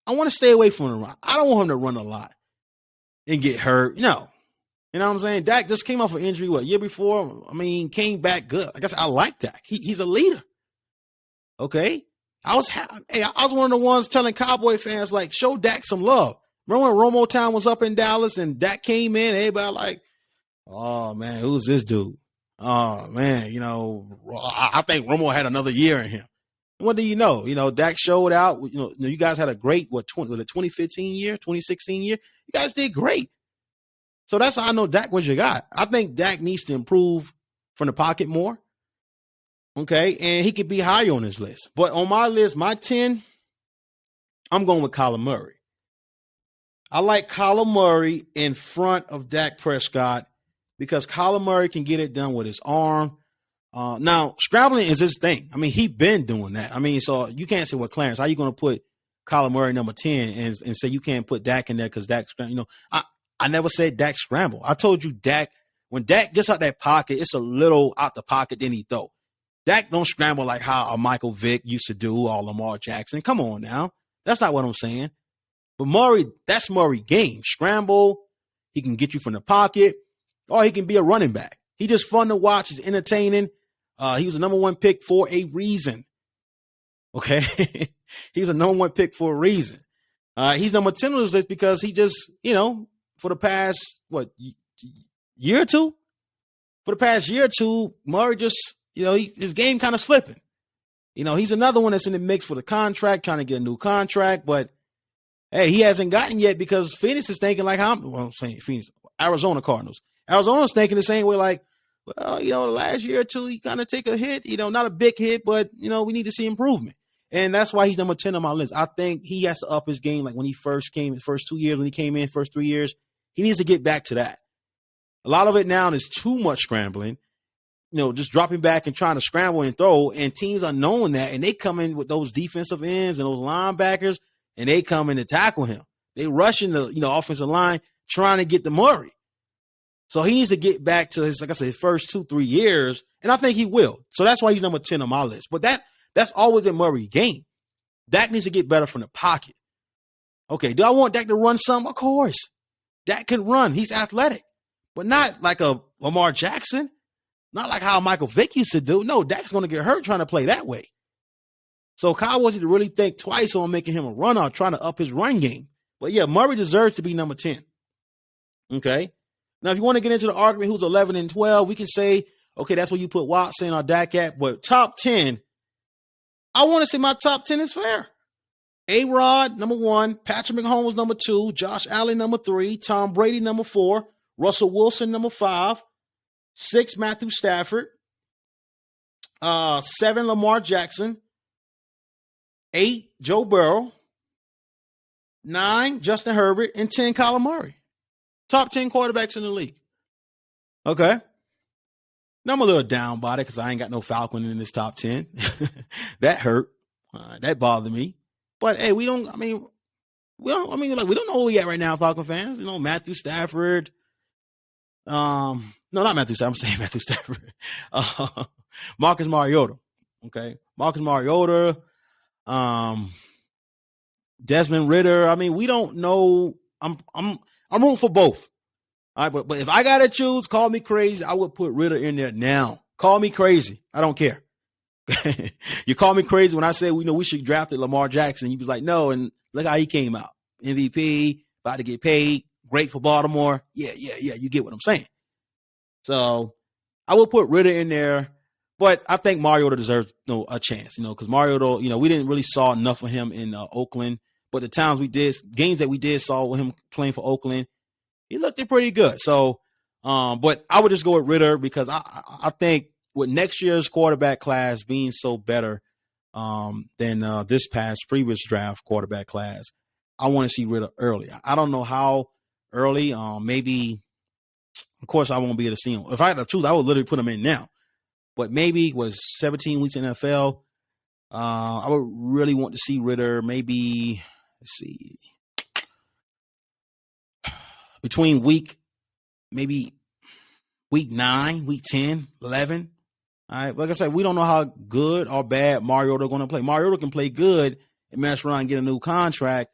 I want to stay away from the run. I don't want him to run a lot and get hurt. No. You know what I'm saying? Dak just came off an injury, year before? I mean, came back good. I guess I like Dak. He's a leader. Okay? I was one of the ones telling Cowboy fans, like, show Dak some love. Remember when Romo Town was up in Dallas and Dak came in, everybody like, oh, man, who's this dude? Oh, man, I think Romo had another year in him. What do you know? Dak showed out. You guys had a great, was it 2015 year, 2016 year? You guys did great. So that's how I know Dak was your guy. I think Dak needs to improve from the pocket more. Okay, and he could be higher on this list. But on my list, my 10, I'm going with Kyler Murray. I like Kyler Murray in front of Dak Prescott because Kyler Murray can get it done with his arm. Now, scrambling is his thing. I mean, he's been doing that. I mean, so you can't say, well, Clarence, how are you going to put Kyler Murray number 10 and say you can't put Dak in there because Dak, I never said Dak scramble. I told you when Dak gets out that pocket, it's a little out the pocket, then he throw. Dak don't scramble like how Michael Vick used to do or Lamar Jackson. Come on now. That's not what I'm saying. But Murray, that's Murray's game. Scramble, he can get you from the pocket, or he can be a running back. He's just fun to watch. He's entertaining. He was a number 1 pick for a reason. Okay? He's a number 1 pick for a reason. He's number 10 on this list because he just, for the past, year or two? For the past year or two, Murray just, his game kind of slipping. He's another one that's in the mix for the contract, trying to get a new contract, but hey, he hasn't gotten yet because Phoenix is thinking like I'm saying Phoenix, Arizona Cardinals. Arizona's thinking the same way, like, well, the last year or two, he kind of take a hit, not a big hit, but, we need to see improvement. And that's why he's number 10 on my list. I think he has to up his game. Like when he first came, the first 2 years, when he came in, first 3 years, he needs to get back to that. A lot of it now is too much scrambling, just dropping back and trying to scramble and throw. And teams are knowing that. And they come in with those defensive ends and those linebackers, and they come in to tackle him. They rushing the, offensive line, trying to get to Murray. So he needs to get back to his, like I said, his first 2-3 years. And I think he will. So that's why he's number 10 on my list. But that's always been Murray's game. Dak needs to get better from the pocket. Okay, do I want Dak to run some? Of course. Dak can run. He's athletic. But not like a Lamar Jackson. Not like how Michael Vick used to do. No, Dak's going to get hurt trying to play that way. So Cowboys need to really think twice on making him a runner, trying to up his run game. But yeah, Murray deserves to be number 10. Okay. Now, if you want to get into the argument who's 11 and 12, we can say, okay, that's where you put Watson or Dak at. But top 10, I want to say my top 10 is fair. A-Rod, number 1. Patrick Mahomes, number 2. Josh Allen, number 3. Tom Brady, number 4. Russell Wilson, number 5. 6, Matthew Stafford. 7, Lamar Jackson. 8, Joe Burrow. 9, Justin Herbert. And 10, Kyler Murray. Top 10 quarterbacks in the league. Okay. Now I'm a little down by it because I ain't got no Falcon in this top 10. That hurt. That bothered me. But hey, we don't know who we at right now, Falcon fans. Matthew Stafford. No, not Matthew Stafford. I'm saying Matthew Stafford. Marcus Mariota. Okay. Marcus Mariota. Desmond Ridder. I mean, we don't know. I'm rooting for both. All right, but if I gotta choose, call me crazy. I would put Ridder in there now. Call me crazy. I don't care. You call me crazy when I say we should draft Lamar Jackson. You was like, no, and look how he came out. MVP, about to get paid, great for Baltimore. Yeah. You get what I'm saying. So I will put Ridder in there, but I think Mariota deserves a chance, because Mariota, we didn't really saw enough of him in Oakland, but the games that we did saw with him playing for Oakland, he looked pretty good. So, but I would just go with Ridder because I think with next year's quarterback class being so better than this previous draft quarterback class, I want to see Ridder early. I don't know how early. Maybe, of course, I won't be able to see him. If I had to choose, I would literally put him in now. But maybe was 17 weeks in NFL. I would really want to see Ritter maybe, let's see, between maybe week 9, week 10, 11. All right. Like I said, we don't know how good or bad Mariota going to play. Mariota can play good and mess around and get a new contract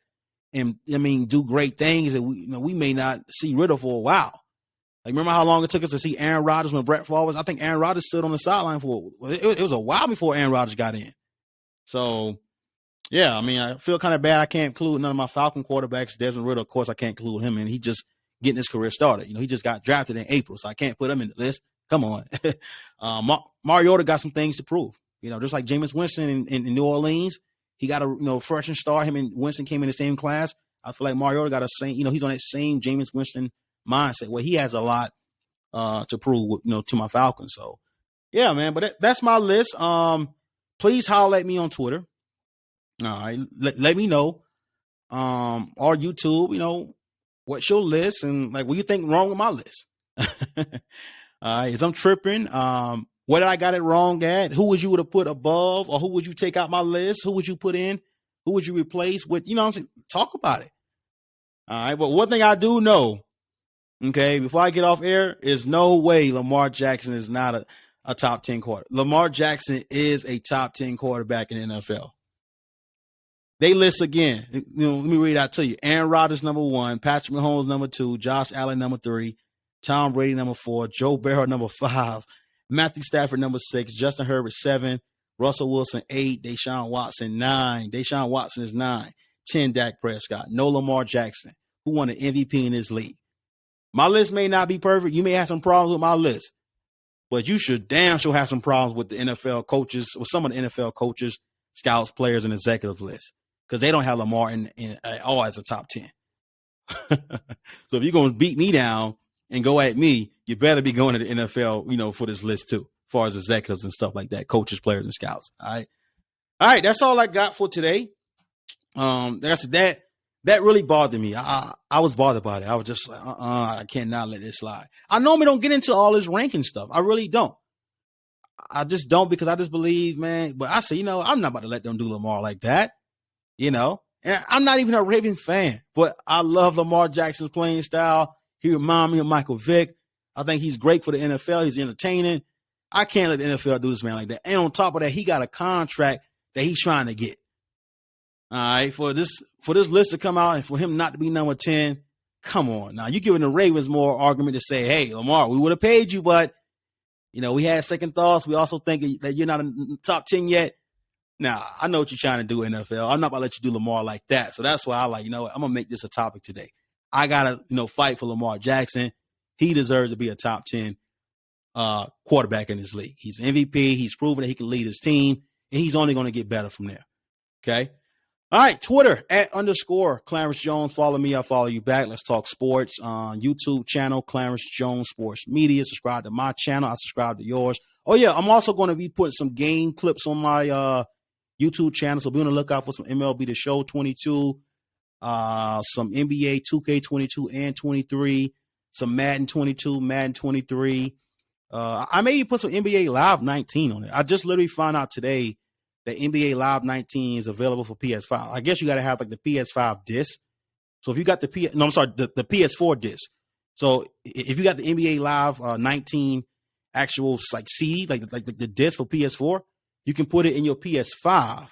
and, do great things that we may not see Ritter for a while. Like, remember how long it took us to see Aaron Rodgers when Brett Favre was? I think Aaron Rodgers stood on the sideline for it was a while before Aaron Rodgers got in. So, yeah, I feel kind of bad. I can't include none of my Falcon quarterbacks. Desmond Ritter, of course, I can't include him, and he just getting his career started. He just got drafted in April, so I can't put him in the list. Come on. Mariota got some things to prove. Just like Jameis Winston in New Orleans, he got a fresh and start. Him and Winston came in the same class. I feel like Mariota got a same. He's on that same Jameis Winston mindset where he has a lot to prove. To my Falcons. So yeah, man. But that's my list. Please holler at me on Twitter. All right, let me know. Or YouTube. What's your list and like what you think wrong with my list? All right, is I'm tripping? What did I got it wrong at? Who would you would have put above, or who would you take out my list? Who would you put in? Who would you replace with? What I'm saying? Talk about it. All right, but one thing I do know, okay, before I get off air, is no way Lamar Jackson is not a top 10 quarterback. Lamar Jackson is a top 10 quarterback in the NFL. They list again. Let me read out to you. Aaron Rodgers, number 1. Patrick Mahomes, number 2. Josh Allen, number 3. Tom Brady, number 4. Joe Burrow, number 5. Matthew Stafford, number 6. Justin Herbert, 7. Russell Wilson, 8. Deshaun Watson, 9. Deshaun Watson is 9. 10, Dak Prescott. No Lamar Jackson, who won an MVP in this league. My list may not be perfect. You may have some problems with my list, but you should damn sure have some problems with the NFL coaches, with some of the NFL coaches, scouts, players, and executive list, because they don't have Lamar in at all as a top 10. So if you're going to beat me down and go at me, you better be going to the NFL, for this list too, as far as executives and stuff like that, coaches, players, and scouts. All right. That's all I got for today. That really bothered me. I was bothered by it. I was just like, I cannot let this slide. I normally don't get into all this ranking stuff. I really don't. I just don't, because I just believe, man. But I say, I'm not about to let them do Lamar like that. And I'm not even a Ravens fan, but I love Lamar Jackson's playing style. He reminds me of Michael Vick. I think he's great for the NFL. He's entertaining. I can't let the NFL do this man like that. And on top of that, he got a contract that he's trying to get. All right, for this list to come out and for him not to be number 10, come on. Now, you're giving the Ravens more argument to say, hey, Lamar, we would have paid you, but, we had second thoughts. We also think that you're not in the top 10 yet. Now, I know what you're trying to do, NFL. I'm not going to let you do Lamar like that. So that's why I'm going to make this a topic today. I got to, fight for Lamar Jackson. He deserves to be a top 10 quarterback in this league. He's MVP. He's proven that he can lead his team, and he's only going to get better from there. Okay. All right, Twitter @ Clarence Jones. Follow me. I'll follow you back. Let's talk sports. YouTube channel, Clarence Jones Sports Media. Subscribe to my channel. I subscribe to yours. Oh, yeah, I'm also going to be putting some game clips on my YouTube channel, so be on the lookout for some MLB The Show 22, some NBA 2K22 and 23, some Madden 22, Madden 23. I may even put some NBA Live 19 on it. I just literally found out today that NBA Live 19 is available for PS5. I guess you got to have like the PS5 disc. So if you got the PS4 disc. So if you got the NBA Live 19 actual like CD, like the disc for PS4, you can put it in your PS5,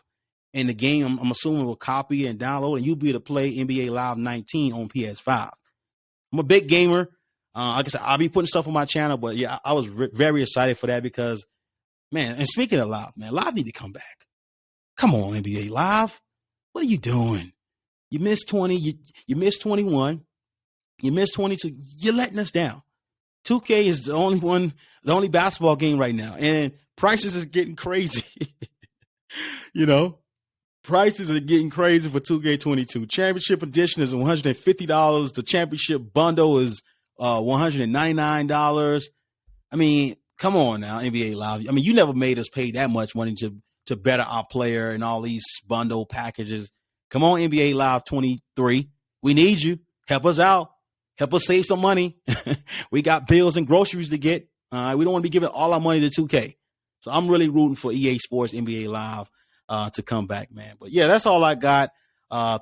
and the game I'm assuming will copy and download, and you'll be able to play NBA Live 19 on PS5. I'm a big gamer. Like I said, I'll be putting stuff on my channel, but yeah, I was very excited for that because, man, and speaking of Live, man, Live need to come back. Come on, NBA Live. What are you doing? You missed 20. You missed 21. You missed 22. You're letting us down. 2K is the only basketball game right now. And prices is getting crazy. Prices are getting crazy for 2K22. Championship edition is $150. The championship bundle is $199. I mean, come on now, NBA Live. I mean, you never made us pay that much money to better our player and all these bundle packages. Come on, NBA Live 23. We need you. Help us out. Help us save some money. We got bills and groceries to get. We don't want to be giving all our money to 2K. So I'm really rooting for EA Sports NBA Live. to come back, man. But yeah, that's all I got.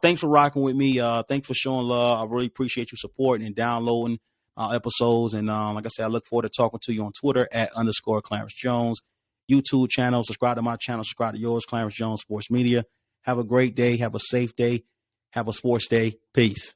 Thanks for rocking with me. Thanks for showing love. I really appreciate you supporting and downloading episodes. And like I said, I look forward to talking to you on Twitter @_ Clarence Jones, YouTube channel. Subscribe to my channel. Subscribe to yours, Clarence Jones Sports Media. Have a great day. Have a safe day. Have a sports day. Peace.